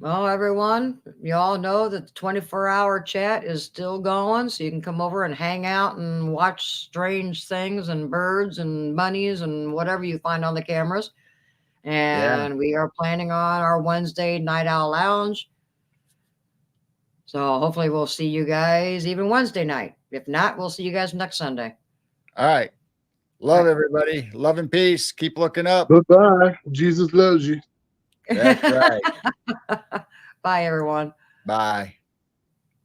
Well, everyone, you all know that the 24-hour chat is still going, so you can come over and hang out and watch strange things and birds and bunnies and whatever you find on the cameras. Yeah. And we are planning on our Wednesday Night Owl Lounge. So hopefully we'll see you guys even Wednesday night. If not, we'll see you guys next Sunday. All right. Love everybody. Love and peace. Keep looking up. Bye-bye. Jesus loves you. That's right. Bye, everyone. Bye.